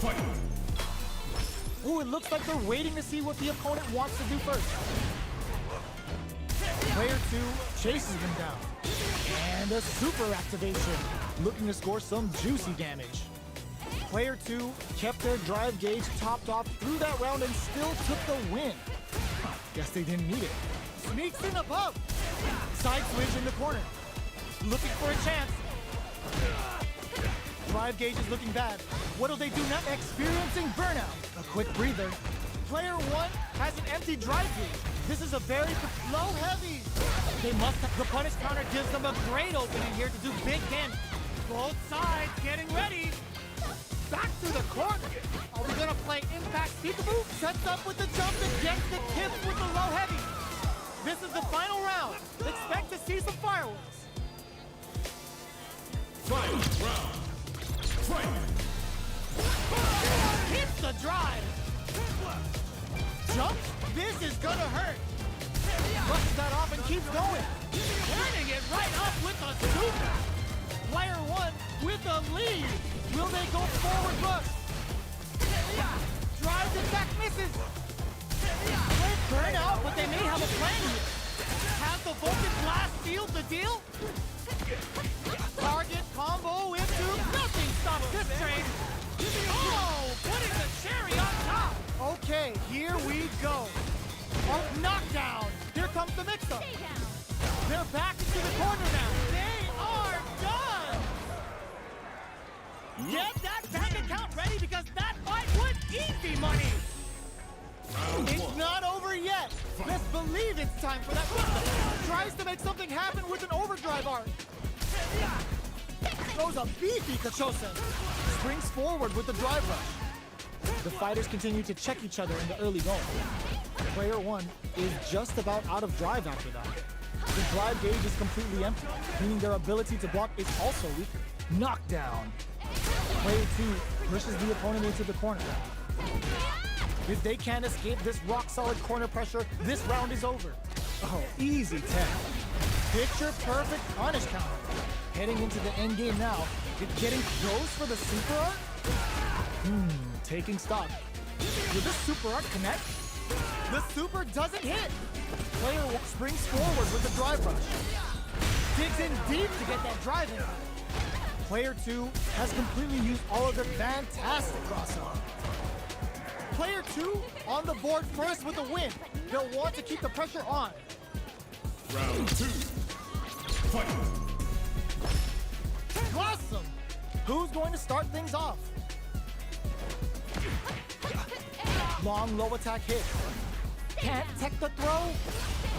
Fight. Ooh, it looks like they're waiting to see what the opponent wants to do first. Player 2 chases them down. And a super activation, looking to score some juicy damage. Player 2 kept their drive gauge topped off through that round and still took the win. Guess they didn't need it. Sneaks in above. Side switch in the corner. Looking for a chance. Drive gauge is looking bad. What'll they do now? Experiencing burnout. A quick breather. Player 1 has an empty drive gauge. This is a very low heavy. They must have, the punish counter gives them a great opening here to do big damage. Both sides getting ready. Back to the corner. Are we gonna play impact peekaboo? Sets up with the jump and gets the tip with the low heavy. This is the final round. Expect to see some fireworks. Final round. Fight. Hits the drive. Jump. This is gonna hurt. Brushes that off and keeps going. Turning it right up with a super. Player 1 with the lead. Will they go forward rush? Drives attack misses. Burn out, but they may have a plan here. Has the Vulcan Blast sealed the deal? Target combo into nothing stops this train. Oh, putting the cherry on top. Okay, here we go. Oh, knockdown. Here comes the mix-up. They're back into the corner now. They are done. Get that bank account ready because that fight was easy money. It's not over yet. Let's believe it's time for that. Tries to make something happen with an overdrive arc. Throws a beefy Kachosen. Springs forward with the drive rush. The fighters continue to check each other in the early going. Player 1 is just about out of drive after that. The drive gauge is completely empty, meaning their ability to block is also weaker. Knockdown. Player 2 pushes the opponent into the corner. If they can't escape this rock-solid corner pressure, this round is over. Oh, easy tech. Picture perfect punish counter. Heading into the end game now. It's getting close for the super arc? Taking stock. Will this super arc connect? The super doesn't hit. Player 1 springs forward with the drive rush. Digs in deep to get that drive in. Player 2 has completely used all of their fantastic crossover. Player 2 on the board first with a win. They'll want to keep the pressure on. Round 2. Fight. Awesome! Who's going to start things off? Long low attack hit. Can't tech the throw.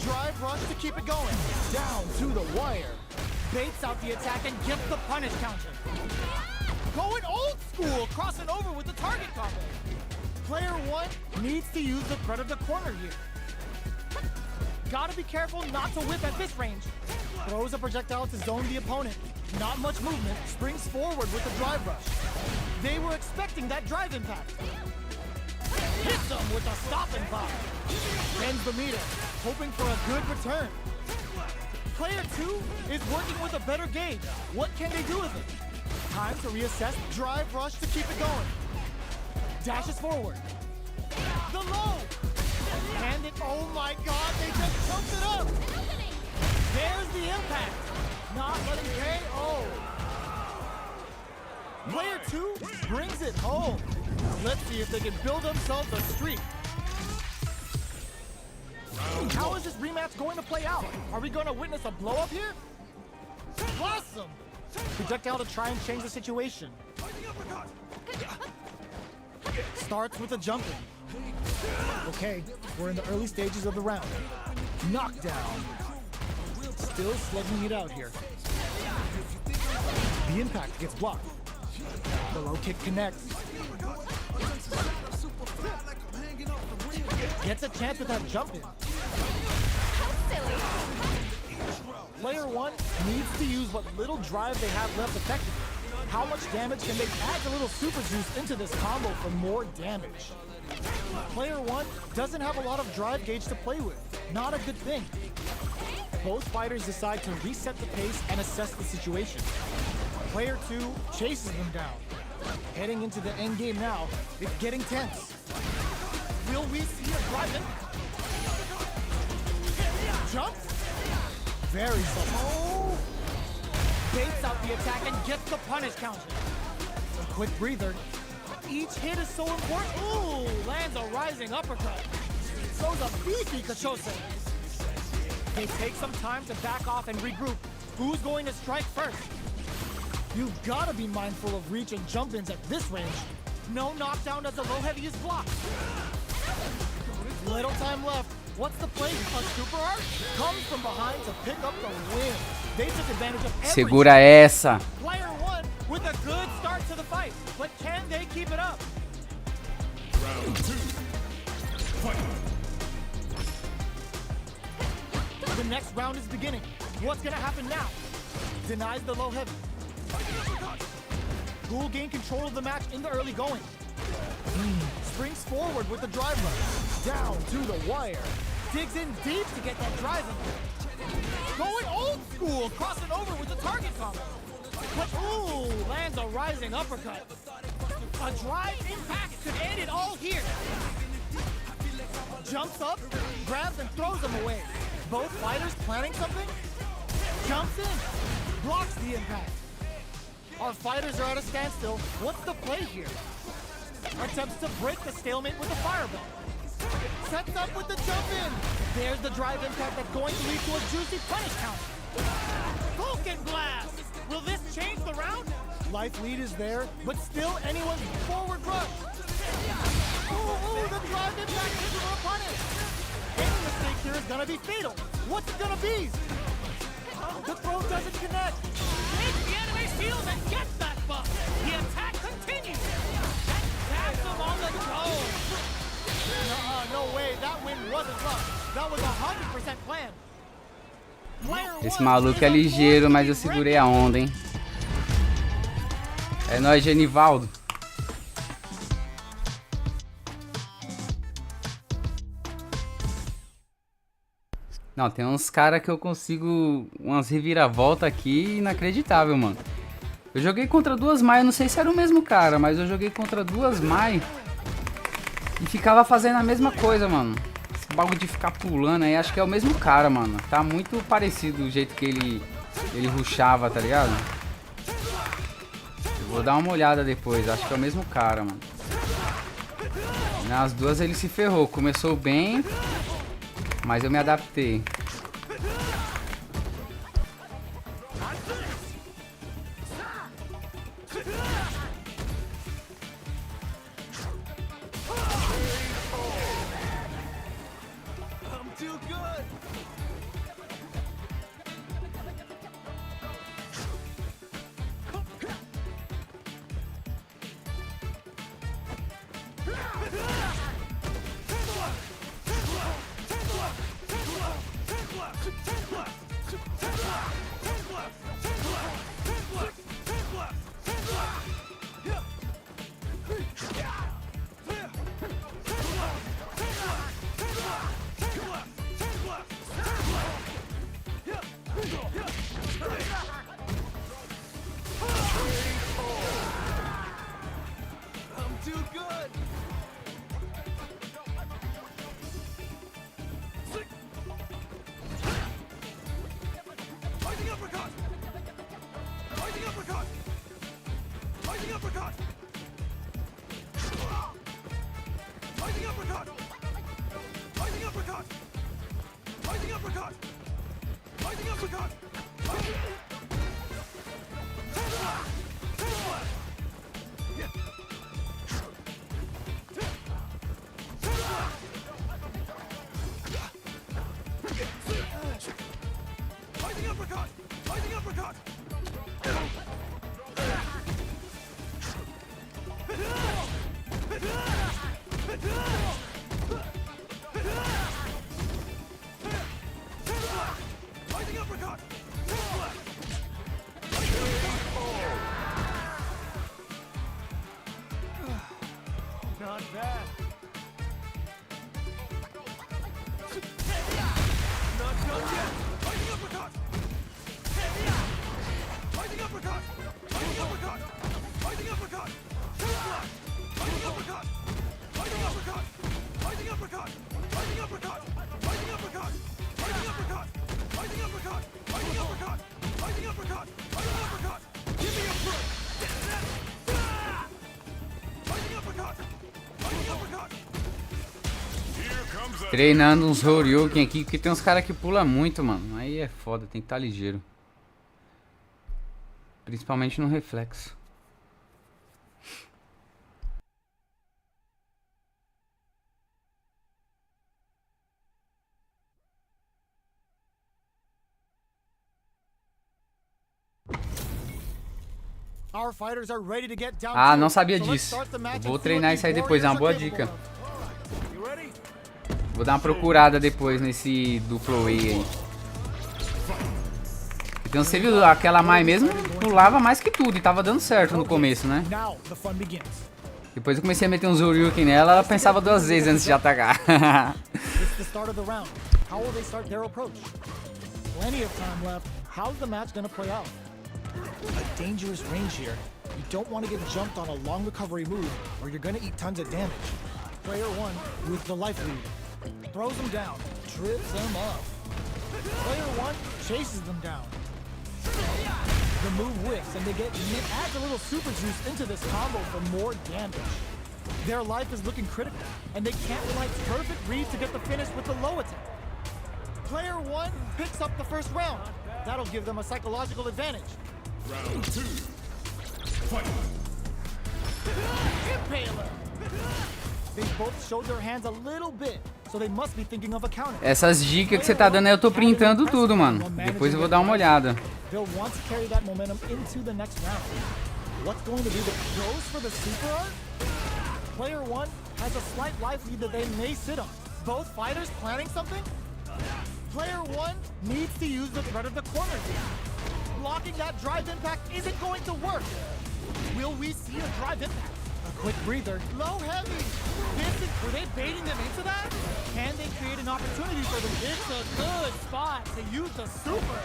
Drive rush to keep it going. Down to the wire. Baits out the attack and gets the punish counter. Going old school, crossing over with the target combo. Player 1 needs to use the threat of the corner here. Gotta be careful not to whip at this range. Throws a projectile to zone the opponent. Not much movement, springs forward with the drive rush. They were expecting that drive impact. Hits them with a stop and pop. Bends the meter, hoping for a good return. Player 2 is working with a better gauge. What can they do with it? Time to reassess, drive rush to keep it going. Dashes forward. The low. And it, oh my god, they just jumped it up. There's the impact. Not letting KO. Player 2 brings it home. Let's see if they can build themselves a streak. How is this rematch going to play out? Are we going to witness a blow up here? Awesome! Projectile to try and change the situation. Starts with a jumping. Okay, we're in the early stages of the round. Knockdown. Still slugging it out here. The impact gets blocked. The low kick connects. Gets a chance with that jump in. Player 1 needs to use what little drive they have left effectively. How much damage can they add a little super juice into this combo for more damage? Player 1 doesn't have a lot of drive gauge to play with. Not a good thing. Both fighters decide to reset the pace and assess the situation. Player 2 chases them down. Heading into the end game now, it's getting tense. Will we see a drive-in? Jumps? Very subtle. Baits out the attack and gets the punish counter. A quick breather. Each hit is so important. Ooh, lands a rising uppercut. Throws a beefy Kachose. They take some time to back off and regroup. Who's going to strike first? You've got to be mindful of reach and jump-ins at this range. No knockdown as the low heavy is blocked. Little time left. What's the play? A super art? Comes from behind to pick up the win. They took advantage of every Segura essa. Player 1 with a good start to the fight, but can they keep it up? Round 2. Fight. The next round is beginning. What's gonna happen now? Denies the low heavy. Who will gain control of the match in the early going? Springs forward with the drive run. Down to the wire. Digs in deep to get that drive in. Going old school, crossing over with the target combo. But ooh, lands a rising uppercut. A drive impact could end it all here. Jumps up, grabs and throws him away. Both fighters planning something? Jumps in, blocks the impact. Our fighters are at a standstill. What's the play here? Attempts to break the stalemate with a fireball. Sets up with the jump in. There's the drive impact that's going to lead to a juicy punish count. Vulcan Blast! Will this change the round? Life lead is there, but still anyone's forward rush. Ooh, the drive impact isn't a punish. Any mistake here is gonna be fatal. What's it gonna be? The throw doesn't connect. Takes the enemy shield and gets that buff. The attack continues. And taps him on the toe. No way, that win wasn't luck. That was 100% planned. Esse maluco é ligeiro, mas eu segurei a onda, hein? É nóis, Genivaldo. Não, tem uns caras que eu consigo umas reviravoltas aqui inacreditável, mano. Eu joguei contra duas Mai, eu não sei se era o mesmo cara, mas eu joguei contra duas Mai e ficava fazendo a mesma coisa, mano. Esse bagulho de ficar pulando aí, acho que é o mesmo cara, mano. Tá muito parecido o jeito que ele rushava, tá ligado? Eu vou dar uma olhada depois, acho que é o mesmo cara, mano. Nas duas ele se ferrou, começou bem, mas eu me adaptei. Fighting uppercut! Fighting uppercut! Fighting... Fighting uppercut! Fighting uppercut! Fighting uppercut! Not bad. Not done yet! Fighting uppercut! Fighting uppercut! Fighting uppercut! Fighting uppercut! Fighting uppercut! Fighting uppercut! Fighting uppercut! Fighting uppercut! Fighting uppercut! Fighting uppercut! Fighting uppercut! Fighting uppercut! Fighting uppercut! Fighting uppercut! Give me a break! Fighting uppercut! Fighting uppercut! Here comes a... Treinando uns Horyuken aqui, porque tem uns caras que pulam muito, mano. Aí é foda, tem que estar ligeiro. Principalmente no reflexo. Our fighters are ready to get down. Ah, não sabia disso. Eu vou treinar isso aí depois, é uma boa dica. You ready? Vou dar uma procurada depois nesse duplo way aí. Então você viu, aquela Mai mesmo pulava mais que tudo e tava dando certo no começo, né? Now the fun begins. Depois eu comecei a meter uns Horyuken nela, ela pensava duas vezes antes de atacar. It's the start of the round. How will they start their approach? Plenty of time left. How's the match gonna play out? A dangerous range here. You don't want to get jumped on a long recovery move or you're gonna eat tons of damage. Player one with the life lead. Throws them down, trips them up. Player one chases them down. The move whiffs and it adds a little super juice into this combo for more damage. Their life is looking critical and they can't rely on perfect read to get the finish with the low attack. Player one picks up the first round. That'll give them a psychological advantage. Round two. Fight! Impaler! They both showed their hands a little bit, so they must be thinking of a counter. Essas dicas que você tá dando aí, eu tô printando tudo, mano. Depois eu vou dar uma olhada. They'll want to carry that momentum into the next round. What's going to be the goes for the super art? Player one has a slight life lead that they may sit on. Both fighters planning something? Player one needs to use the threat of the corner here. Blocking that drive impact isn't going to work. Will we see a drive impact? A quick breather. Low heavy. Were they baiting them into that? Can they create an opportunity for them? It's a good spot to use the super.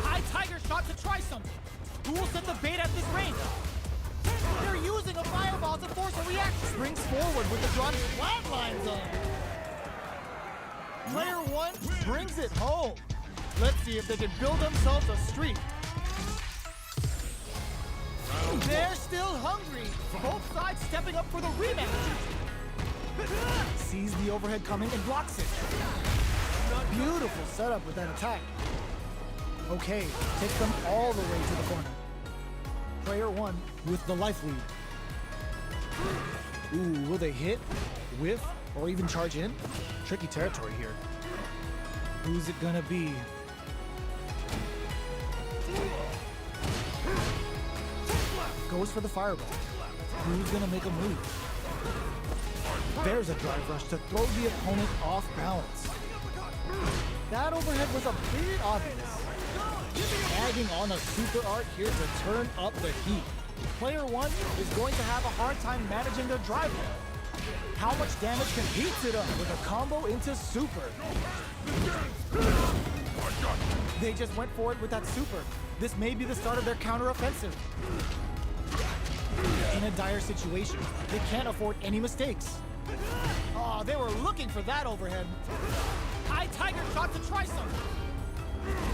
High tiger shot to try something. Who will set the bait at this range? They're using a fireball to force a reaction. Springs forward with the drawn flatlines on. Player one brings it home. Let's see if they can build themselves a streak. They're still hungry. Both sides stepping up for the rematch. Sees the overhead coming and blocks it. Beautiful setup with that attack. Okay, takes them all the way to the corner. Player one with the life lead. Ooh, will they hit, whiff, or even charge in? Tricky territory here. Who's it gonna be? Goes for the fireball. Who's gonna make a move? There's a drive rush to throw the opponent off balance. That overhead was a bit obvious. Tagging on a super art here to turn up the heat. Player one is going to have a hard time managing their drive now. How much damage can he sit up with a combo into super? They just went for it with that super. This may be the start of their counter-offensive. In a dire situation, they can't afford any mistakes. Oh, they were looking for that overhead. High tiger shot to try something.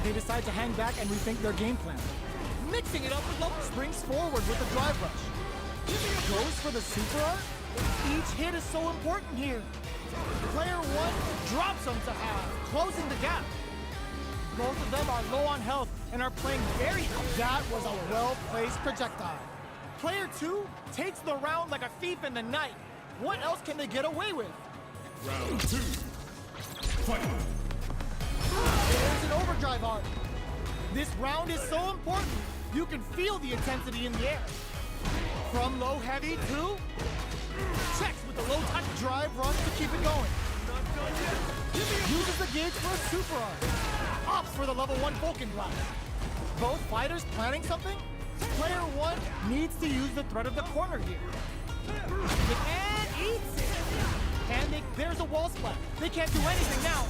They decide to hang back and rethink their game plan. Mixing it up with low springs forward with the drive rush. Goes for the super art? Each hit is so important here. Player one drops them to half, closing the gap. Both of them are low on health and are playing very. That was a well-placed projectile. Player 2 takes the round like a thief in the night. What else can they get away with? Round 2. Fight. There's an overdrive art. This round is so important. You can feel the intensity in the air. From low heavy to checks with the low touch drive runs to keep it going. Uses the gauge for a super art. Opts for the level 1 Vulcan blast. Both fighters planning something? Player 1 needs to use the threat of the corner here. And eats it. And there's a wall splat. They can't do anything now.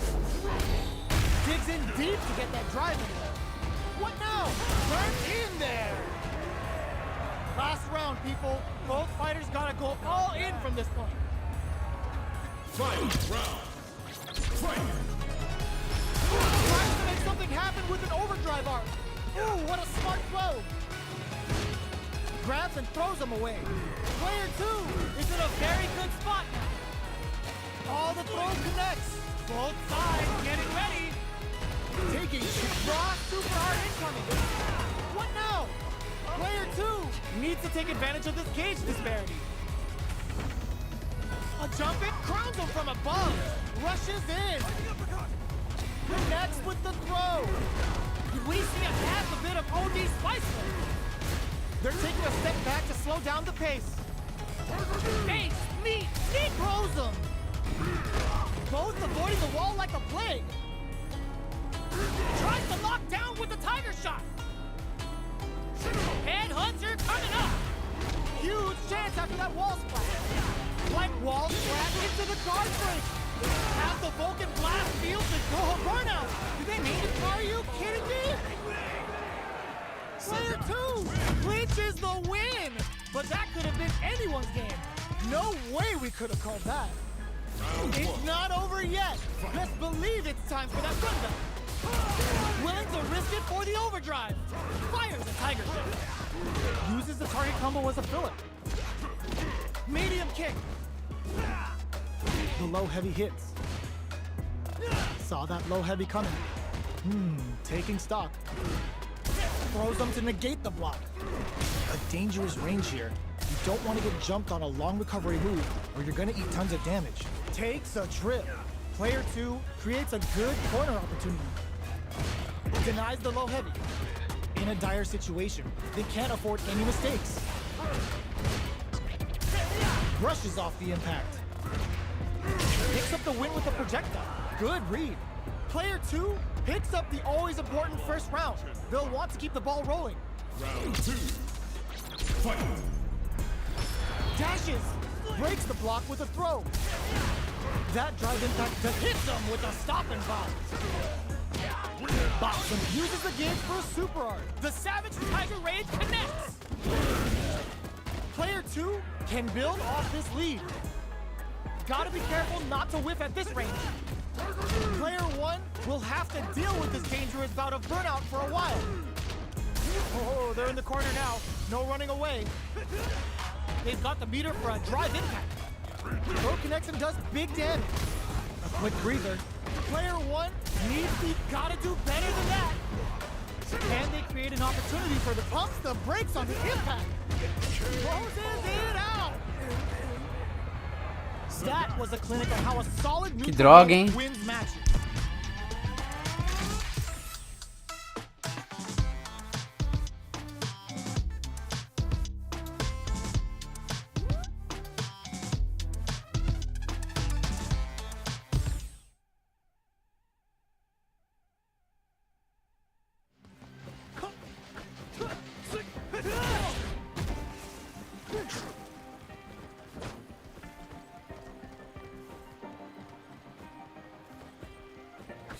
Digs in deep to get that drive in there. What now? Turn in there. Last round, people. Both fighters gotta go all in from this point. Fight round. Fight. Tries to make something happen with an overdrive art. Ooh, what a smart throw. Grabs and throws him away. Player 2 is in a very good spot now. All the throws connects. Both sides getting ready. Taking raw super hard incoming. What now? Player 2 needs to take advantage of this gauge disparity. A jump in crowns him from above. Rushes in. Connects with the throw. Did we see a half a bit of OD Spicer? They're taking a step back to slow down the pace. Ace, meat, he throws him. Both avoiding the wall like a plague. Tries to lock down with the tiger shot. Headhunter coming up. Huge chance after that wall splash. Like wall splash into the guard break. Has the Vulcan blast field to go burnout. Did they mean it? Are you kidding me? Player 2 clinches the win. But that could have been anyone's game. No way we could have called that. It's not over yet. Best believe it's time for that rundown. Willing to risk it for the overdrive. Fires a tiger shot. Uses the target combo as a filler. Medium kick. The low heavy hits. Saw that low heavy coming. Taking stock. Throws them to negate the block. A dangerous range here. You don't want to get jumped on a long recovery move or you're going to eat tons of damage. Takes a trip. Player 2 creates a good corner opportunity. Denies the low heavy. In a dire situation, they can't afford any mistakes. Brushes off the impact. Picks up the win with a projectile. Good read. Player 2 picks up the always important first round. They'll want to keep the ball rolling. Round 2. Fight. Dashes. Breaks the block with a throw. That drive impact just hits him with a stop and bomb. Box him. Uses the gauge for a super art. The Savage Tiger Raid connects. Player 2 can build off this lead. Gotta be careful not to whiff at this range. Player 1 will have to deal with this dangerous bout of burnout for a while. Oh, they're in the corner now. No running away. They've got the meter for a drive impact. Throw connects and does big damage. A quick breather. Player 1 needs to gotta do better than that. Can they create an opportunity for the pumps the brakes on the impact? Closes it out. That was a clinic on how a solid Que droga, hein? wins matches.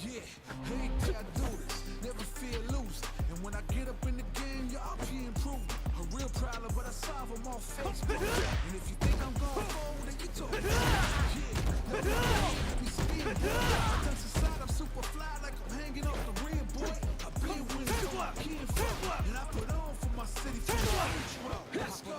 Yeah, hey, can I do this? Never feel loose. And when I get up in the game, y'all be improved. A real problem, but I solve them all Facebook. And if you think I'm going forward, then you talk. Yeah, be speeding. Sometimes inside I'm super fly, like I'm hanging off the rear, boy. I been winning, so I can't fuck. And I put on for my city. Let's go.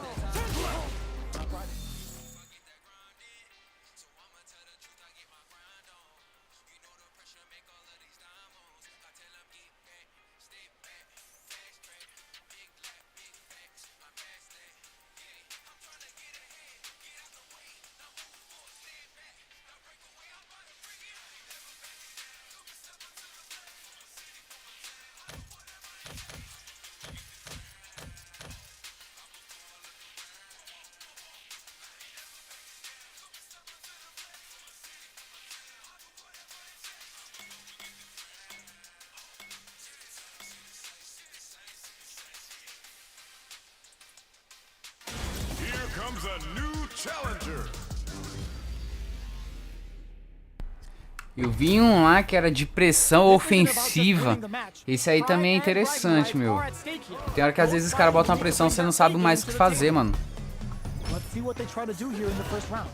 comes a new challenger. Eu vi um lá que era de pressão ofensiva. Esse aí também é interessante, meu. Tem hora que às vezes os caras botam uma pressão, você não sabe mais o que fazer, mano. Let's see what they try to do here in the first round.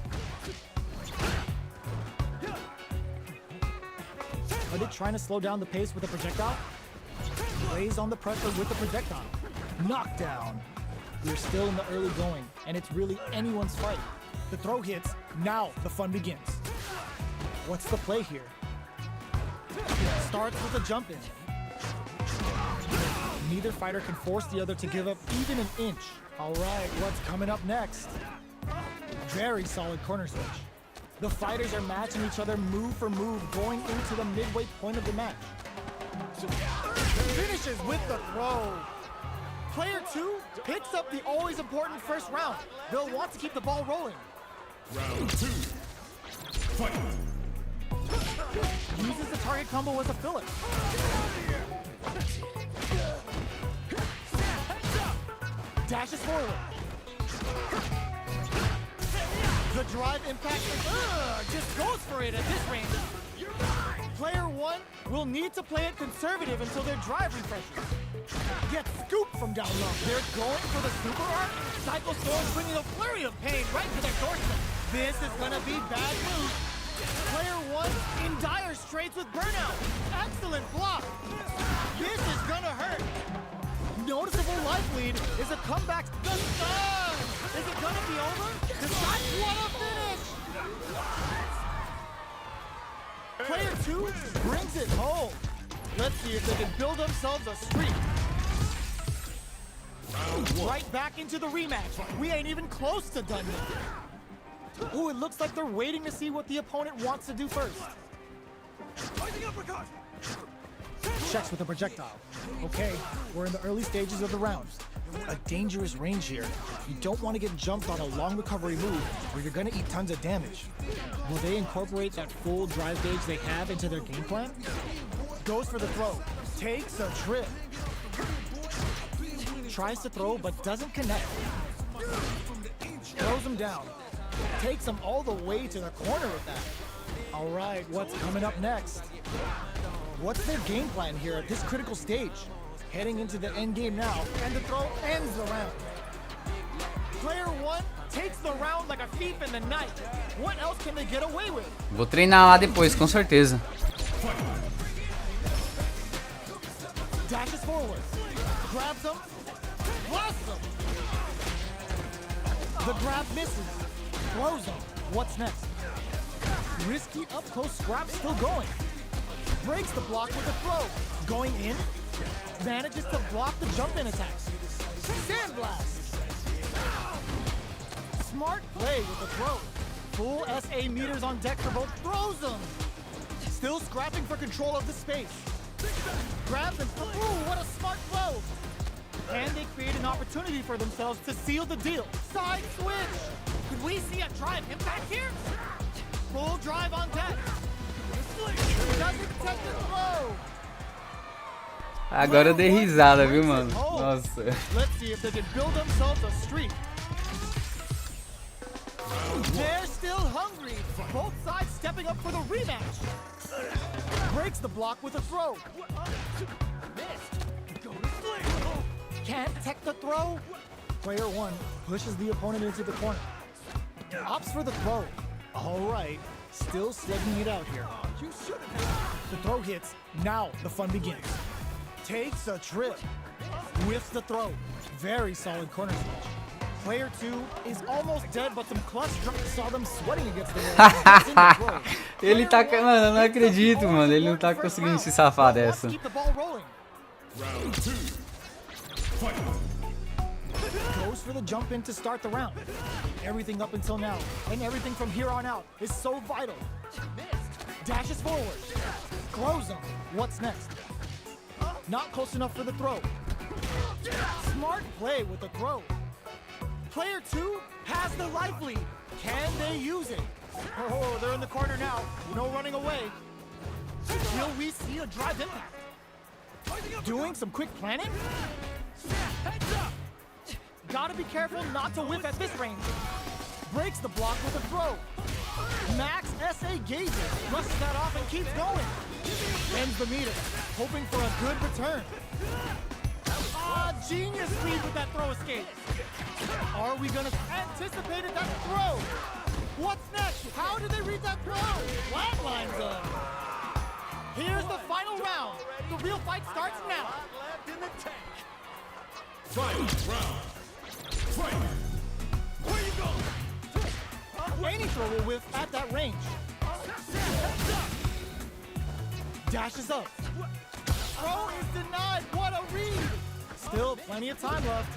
Are they trying to slow down the pace with a projectile? Lays on the pressure with the projectile. Knockdown. We're still in the early going, and it's really anyone's fight. The throw hits, now the fun begins. What's the play here? Starts with a jump in. Neither fighter can force the other to give up even an inch. All right, what's coming up next? Very solid corner switch. The fighters are matching each other move for move going into the midway point of the match. Finishes with the throw. Player 2 picks up the always important first round. They'll want to keep the ball rolling. Round 2. Fight. Uses the target combo as a filler. Dashes forward. The drive impact just goes for it at this range. Player 1 will need to play it conservative until their drive refreshes. Gets scooped from down low. They're going for the super arc. Cycle Storm bringing a flurry of pain right to their doorstep. This is gonna be bad news. Player 1 in dire straits with burnout. Excellent block. This is gonna hurt. Noticeable life lead is a comeback. The stun! Is it gonna be over? Decides what a finish! Player 2 brings it home. Let's see if they can build themselves a streak. Right back into the rematch. We ain't even close to done yet. Ooh, it looks like they're waiting to see what the opponent wants to do first. Fighting uppercut. Checks with a projectile. Okay, we're in the early stages of the round. A dangerous range here. You don't want to get jumped on a long recovery move or you're gonna eat tons of damage. Will they incorporate that full drive gauge they have into their game plan? Goes for the throw. Takes a trip. Tries to throw but doesn't connect. Throws him down. Takes him all the way to the corner with that. All right, what's coming up next? What's their game plan here at this critical stage? Heading into the end game now, and the throw ends the round. Player 1 takes the round like a thief in the night. What else can they get away with? Vou treinar lá depois, com certeza. Dashes forward, grabs him, blasts him. The grab misses, throws him. What's next? Risky up-close scrap still going. Breaks the block with a throw. Going in, manages to block the jump-in attacks. Sandblast. Smart play with the throw. Full SA meters on deck for both. Throws them. Still scrapping for control of the space. Grabs and ooh, what a smart throw. And they create an opportunity for themselves to seal the deal. Side switch. Could we see a drive impact here? Full drive on deck. Doesn't take the throw. Agora eu dei risada, viu, mano? Nossa. Let's see if they can build themselves a streak. They're still hungry. Both sides stepping up for the rematch. Breaks the block with a throw. Can't tech the throw. Player 1 pushes the opponent into the corner. Opts for the throw. All right, still slugging it out here. The throw hits. Now the fun begins. Takes a trip. Whiffs the throw. Very solid corner switch. Player 2 is almost dead, but some clutch saw them sweating against the wall. Ele tá... Mano, eu não acredito, mano. Ele não tá conseguindo se safar dessa. Keep the ball rolling. Round 2. Fight. Goes for the jump in to start the round. Everything up until now, and everything from here on out, is so vital. Dashes forward. Close him. What's next? Not close enough for the throw. Smart play with the throw. Player 2 has the life lead. Can they use it? Oh, they're in the corner now. No running away. Will we see a drive impact? Doing some quick planning? Gotta be careful not to whiff at this range. Breaks the block with a throw. Max SA gauges, rushes that off and keeps going. Ends the meter, hoping for a good return. Ah, genius read with that throw escape. Are we gonna anticipate that throw? What's next? How did they read that throw? Flatline zone. Here's the final round. The real fight starts now. Left in the tank. Final round. Fight. Where you going? Any throw will whiff at that range. Dashes up. Throw is denied. What a read. Still plenty of time left.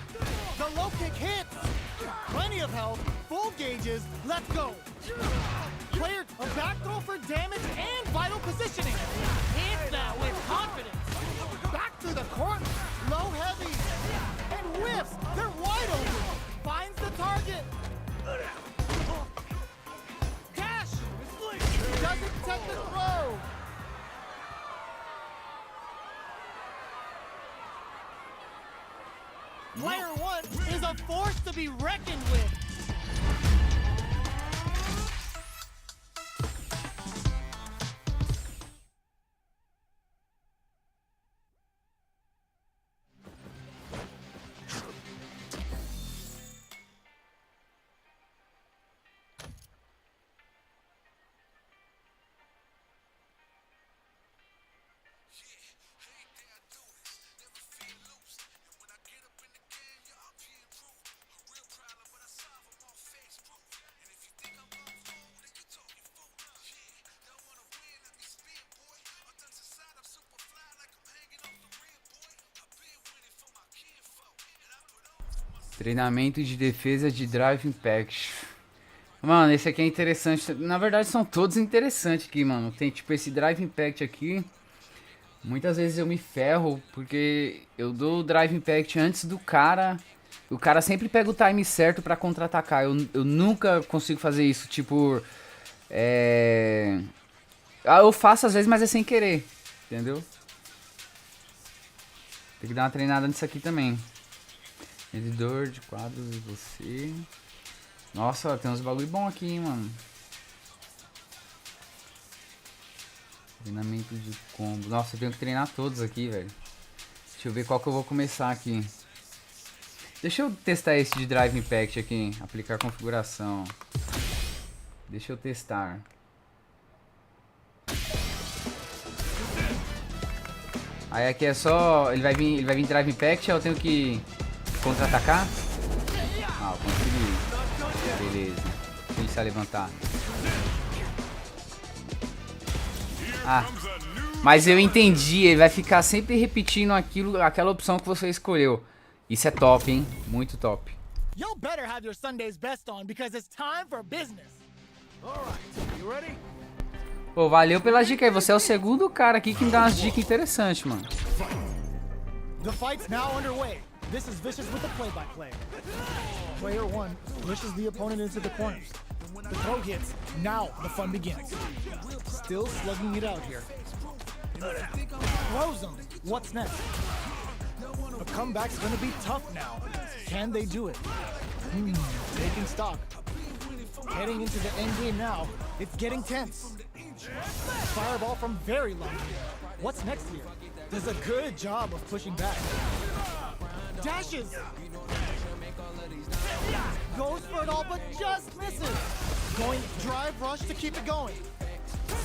The low kick hits. Plenty of health. Full gauges. Let's go. Player a back throw for damage and vital positioning. Hits that with confidence. Back to the corner. Low heavy. And whiffs. They're wide open. Finds the target. Dash. Doesn't protect the throw. Player 1 is a force to be reckoned with. Treinamento de defesa de Drive Impact. Mano, esse aqui é interessante. Na verdade, são todos interessantes aqui, mano. Tem tipo esse Drive Impact aqui. Muitas vezes eu me ferro porque eu dou o Drive Impact antes do cara. O cara sempre pega o time certo pra contra-atacar. Eu nunca consigo fazer isso. Tipo, eu faço às vezes, mas é sem querer. Entendeu? Tem que dar uma treinada nisso aqui também. Edidor de quadros e você. Nossa, tem uns bagulho bom aqui, hein, mano. Treinamento de combo. Nossa, eu tenho que treinar todos aqui, velho. Deixa eu ver qual que eu vou começar aqui. Deixa eu testar esse de Drive Impact aqui. Aplicar configuração. Deixa eu testar. Aí aqui é só... Ele vai vir Drive Impact, eu tenho que... contra-atacar? Ah, eu consegui. Beleza. Deixa ele se levantar. Ah. Mas eu entendi. Ele vai ficar sempre repetindo aquela opção que você escolheu. Isso é top, hein? Muito top. You better have your Sunday's best on because it's time for business. All right. You ready? Pô, valeu pela dica aí. Você é o segundo cara aqui que me dá umas dicas interessantes, mano. The fight's now underway. This is Vicious with the play-by-play. Player 1 pushes the opponent into the corners. The throw hits. Now the fun begins. Still slugging it out here. Throws him. What's next? The comeback's gonna be tough now. Can they do it? Taking stock. Heading into the end game now. It's getting tense. Fireball from very long. What's next here? Does a good job of pushing back. Dashes! Goes for it all, but just misses. Going drive rush to keep it going.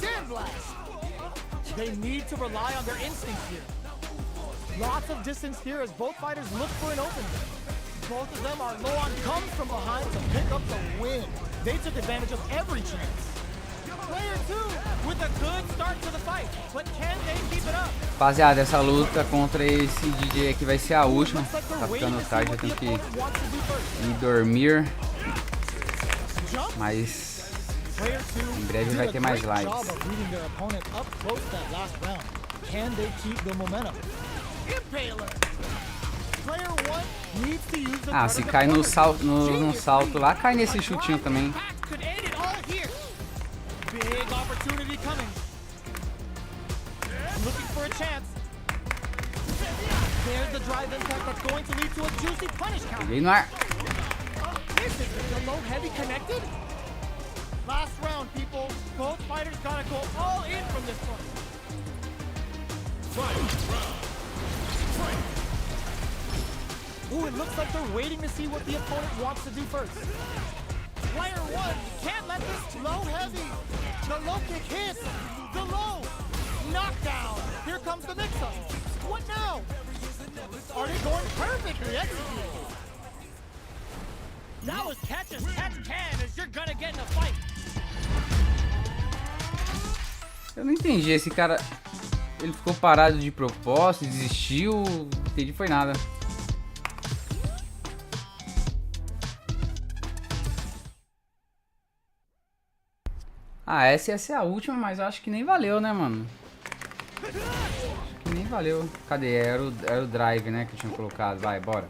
Sandblast! They need to rely on their instincts here. Lots of distance here as both fighters look for an opening. Both of them are low on comes from behind to pick up the win. They took advantage of every chance. Player 2 with a good start to the fight, but can they keep it up? Rapaziada, essa luta contra esse DJ aqui vai ser a última. Tá ficando tarde, eu tenho que ir dormir. Mas em breve vai ter mais lives. Ah, se cai no salto lá, cai nesse chutinho também. Big opportunity coming. Looking for a chance. There's the drive impact that's going to lead to a juicy punish counter. Peguei no ar. This is the low heavy connected. Last round, people. Both fighters gotta go all in from this one. Ooh, it looks like they're waiting to see what the opponent wants to do first. Player one can't let this low heavy. The low kick hits. The low knockdown. Here comes the mix-up. What now? Are they going perfectly executed? Now as catch can as you're gonna get in a fight. Eu não entendi, esse cara, ele ficou parado de propósito, desistiu, não entendi foi nada. Ah, essa ia ser a última, mas eu acho que nem valeu, né, mano? Acho que nem valeu. Cadê? Era o drive, né, que eu tinha colocado. Vai, bora.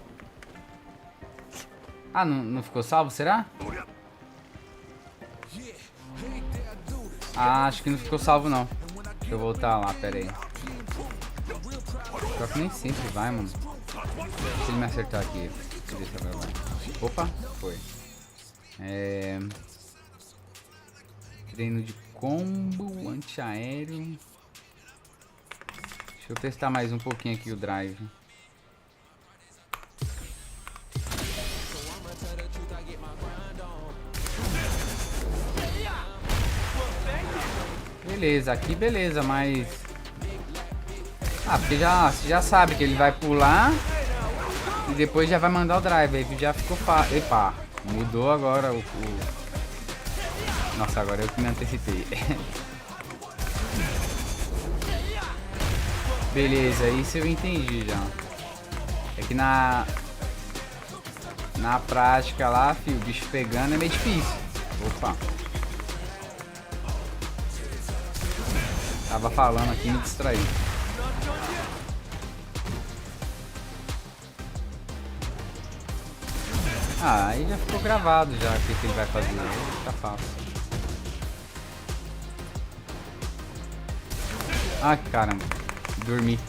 Ah, não ficou salvo, será? Ah, acho que não ficou salvo, não. Deixa eu voltar lá, pera aí. Pior que nem sempre vai, mano. Se ele me acertar aqui. Deixa eu ver agora. Opa, foi. Treino de combo, antiaéreo. Deixa eu testar mais um pouquinho aqui o drive. Beleza, aqui beleza, mas... Ah, porque você já sabe que ele vai pular e depois já vai mandar o drive, aí já ficou fácil. Epa, mudou agora o... Nossa, agora eu que me antecipei. Beleza, isso eu entendi já. É que na prática lá, filho, o bicho pegando é meio difícil. Opa. Tava falando aqui e me distraí. Ah, aí já ficou gravado já o que ele vai fazer. Aí tá fácil. Ah, caramba. Dormi.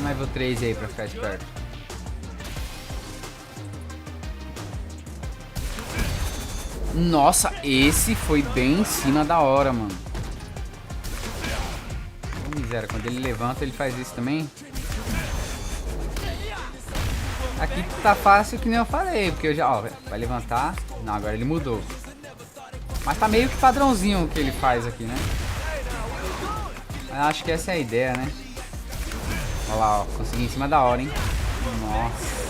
Level 3 aí pra ficar esperto. Nossa, esse foi bem em cima da hora, mano. Oh, miséria, quando ele levanta, ele faz isso também. Aqui tá fácil que nem eu falei, porque eu já, ó, vai levantar. Não, agora ele mudou. Mas tá meio que padrãozinho o que ele faz aqui, né? Eu acho que essa é a ideia, né? Olha lá, ó, consegui em cima da hora, hein? Nossa.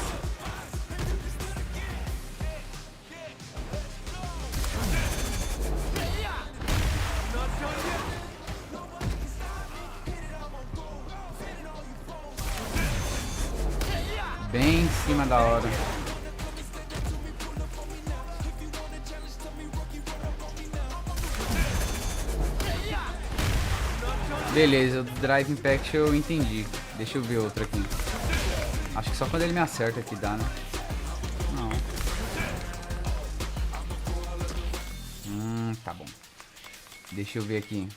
Bem em cima da hora. Beleza, o Drive Impact eu entendi. Deixa eu ver outro aqui. Acho que só quando ele me acerta aqui dá, né? Não. Tá bom. Deixa eu ver aqui.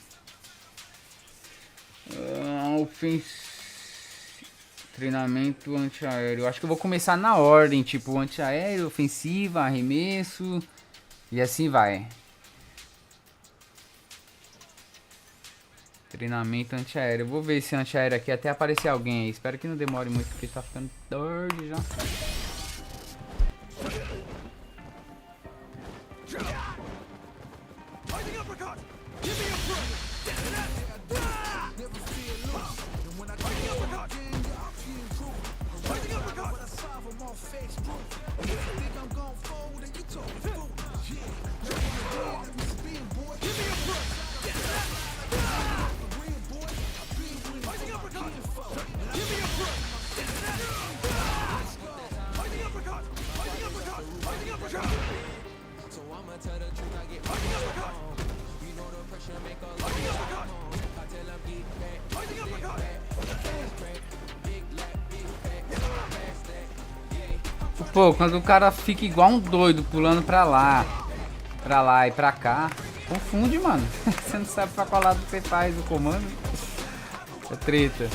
Treinamento antiaéreo. Acho que eu vou começar na ordem, tipo antiaéreo, ofensiva, arremesso e assim vai. Treinamento antiaéreo. Eu vou ver esse antiaéreo aqui até aparecer alguém aí. Espero que não demore muito porque tá ficando tarde já. Pô, quando o cara fica igual um doido, pulando pra lá e pra cá, confunde, mano. Você não sabe pra qual lado você faz o comando. É treta.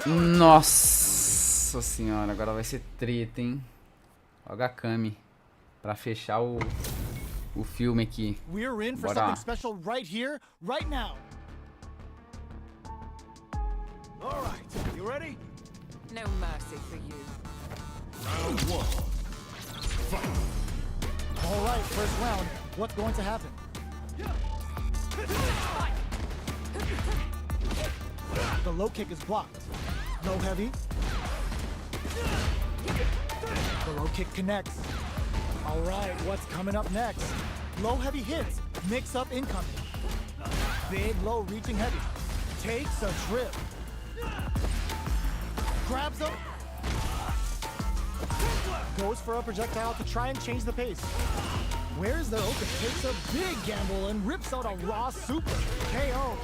Nossa senhora, agora vai ser treta, hein? Olha a Kami pra fechar o filme aqui. We're in for Bora lá. something special right here, right now. All right, you ready? No mercy for you. Round one. All right, first round. What's going to happen? The low kick is blocked. Low heavy. The low kick connects. All right, what's coming up next? Low heavy hits. Mix up incoming. Big low reaching heavy. Takes a trip. Grabs him. Goes for a projectile to try and change the pace. Where's their open? Takes a big gamble and rips out a raw super. KO.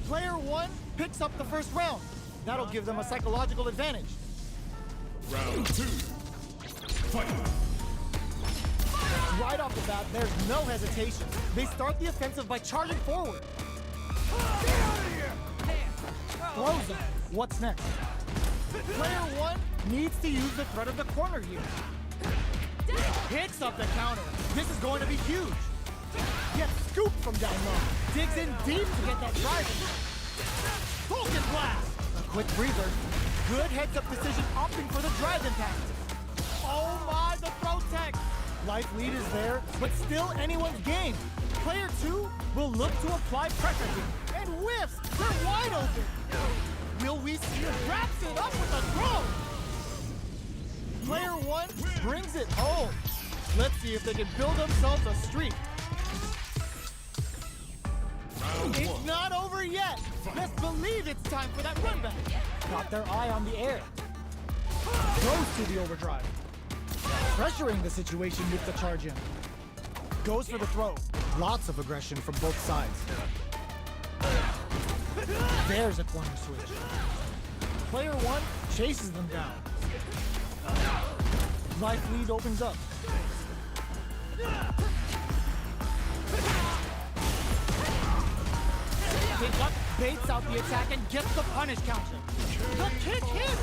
Player one picks up the first round. That'll give them a psychological advantage. Round two. Fight. Right off the bat, there's no hesitation. They start the offensive by charging forward. Throws them. What's next? Player one needs to use the threat of the corner here. Hits up the counter. This is going to be huge. Gets scooped from down low. Digs in deep to get that drive in. Vulcan blast. A quick breather. Good heads-up decision opting for the drive impact. Oh my, the throw tech. Life lead is there, but still anyone's game. Player two will look to apply pressure here. And whiffs. They're wide open. Will we see him wraps it up with a throw? Player one brings it home. Let's see if they can build themselves a streak. It's not over yet. Let's believe it's time for that run back. Got their eye on the air. Goes to the overdrive. Pressuring the situation with the charge in. Goes for the throw. Lots of aggression from both sides. There's a corner switch. Player one chases them down. Life lead opens up. Kick up, baits out the attack and gets the punish counter. The kick hits!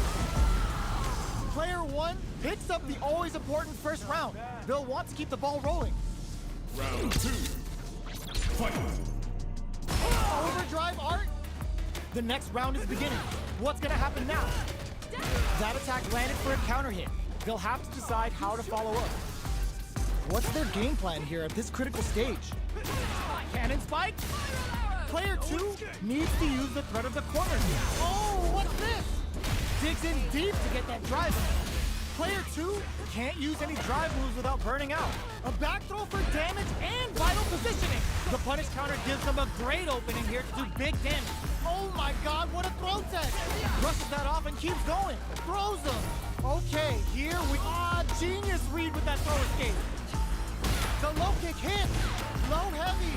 Player one picks up the always important first round. They'll want to keep the ball rolling. Round two. Fight. Overdrive art. The next round is beginning. What's gonna happen now? That attack landed for a counter hit. They'll have to decide how to follow up. What's their game plan here at this critical stage? Cannon spike? Player two needs to use the threat of the corner here. Oh, what's this? Digs in deep to get that drive in. Player two can't use any drive moves without burning out. A back throw for damage and vital positioning. The punish counter gives them a great opening here to do big damage. Oh my god, what a throw tech! Brushes that off and keeps going. Throws them. Okay, here we genius read with that throw escape. The low kick hit. Low heavy.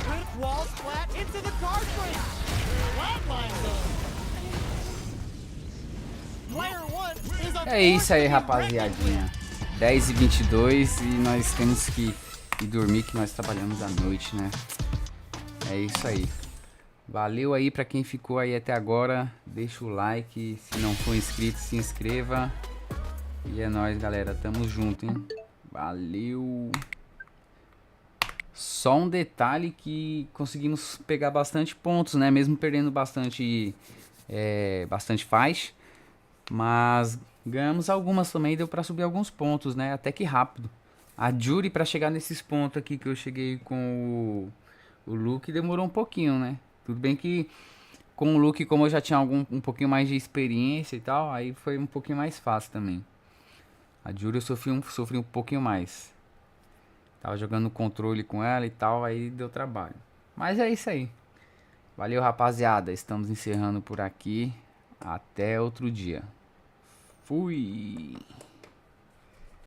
Quick wall splat into the guard frame. Flatline though. Player one is a É isso aí, rapaziadinha. 10h22 e nós temos que ir dormir, que nós trabalhamos à noite, né? É isso aí. Valeu aí pra quem ficou aí até agora. Deixa o like. Se não for inscrito, se inscreva. E é nóis, galera. Tamo junto, hein? Valeu. Só um detalhe que conseguimos pegar bastante pontos, né? Mesmo perdendo bastante faixa. Mas ganhamos algumas também, deu pra subir alguns pontos, né? Até que rápido. A Jury pra chegar nesses pontos aqui que eu cheguei com o Luke demorou um pouquinho, né? Tudo bem que com o Luke, como eu já tinha um pouquinho mais de experiência e tal, aí foi um pouquinho mais fácil também. A Jury eu sofri um pouquinho mais. Tava jogando controle com ela e tal, aí deu trabalho. Mas é isso aí. Valeu, rapaziada. Estamos encerrando por aqui. Até outro dia. Fui!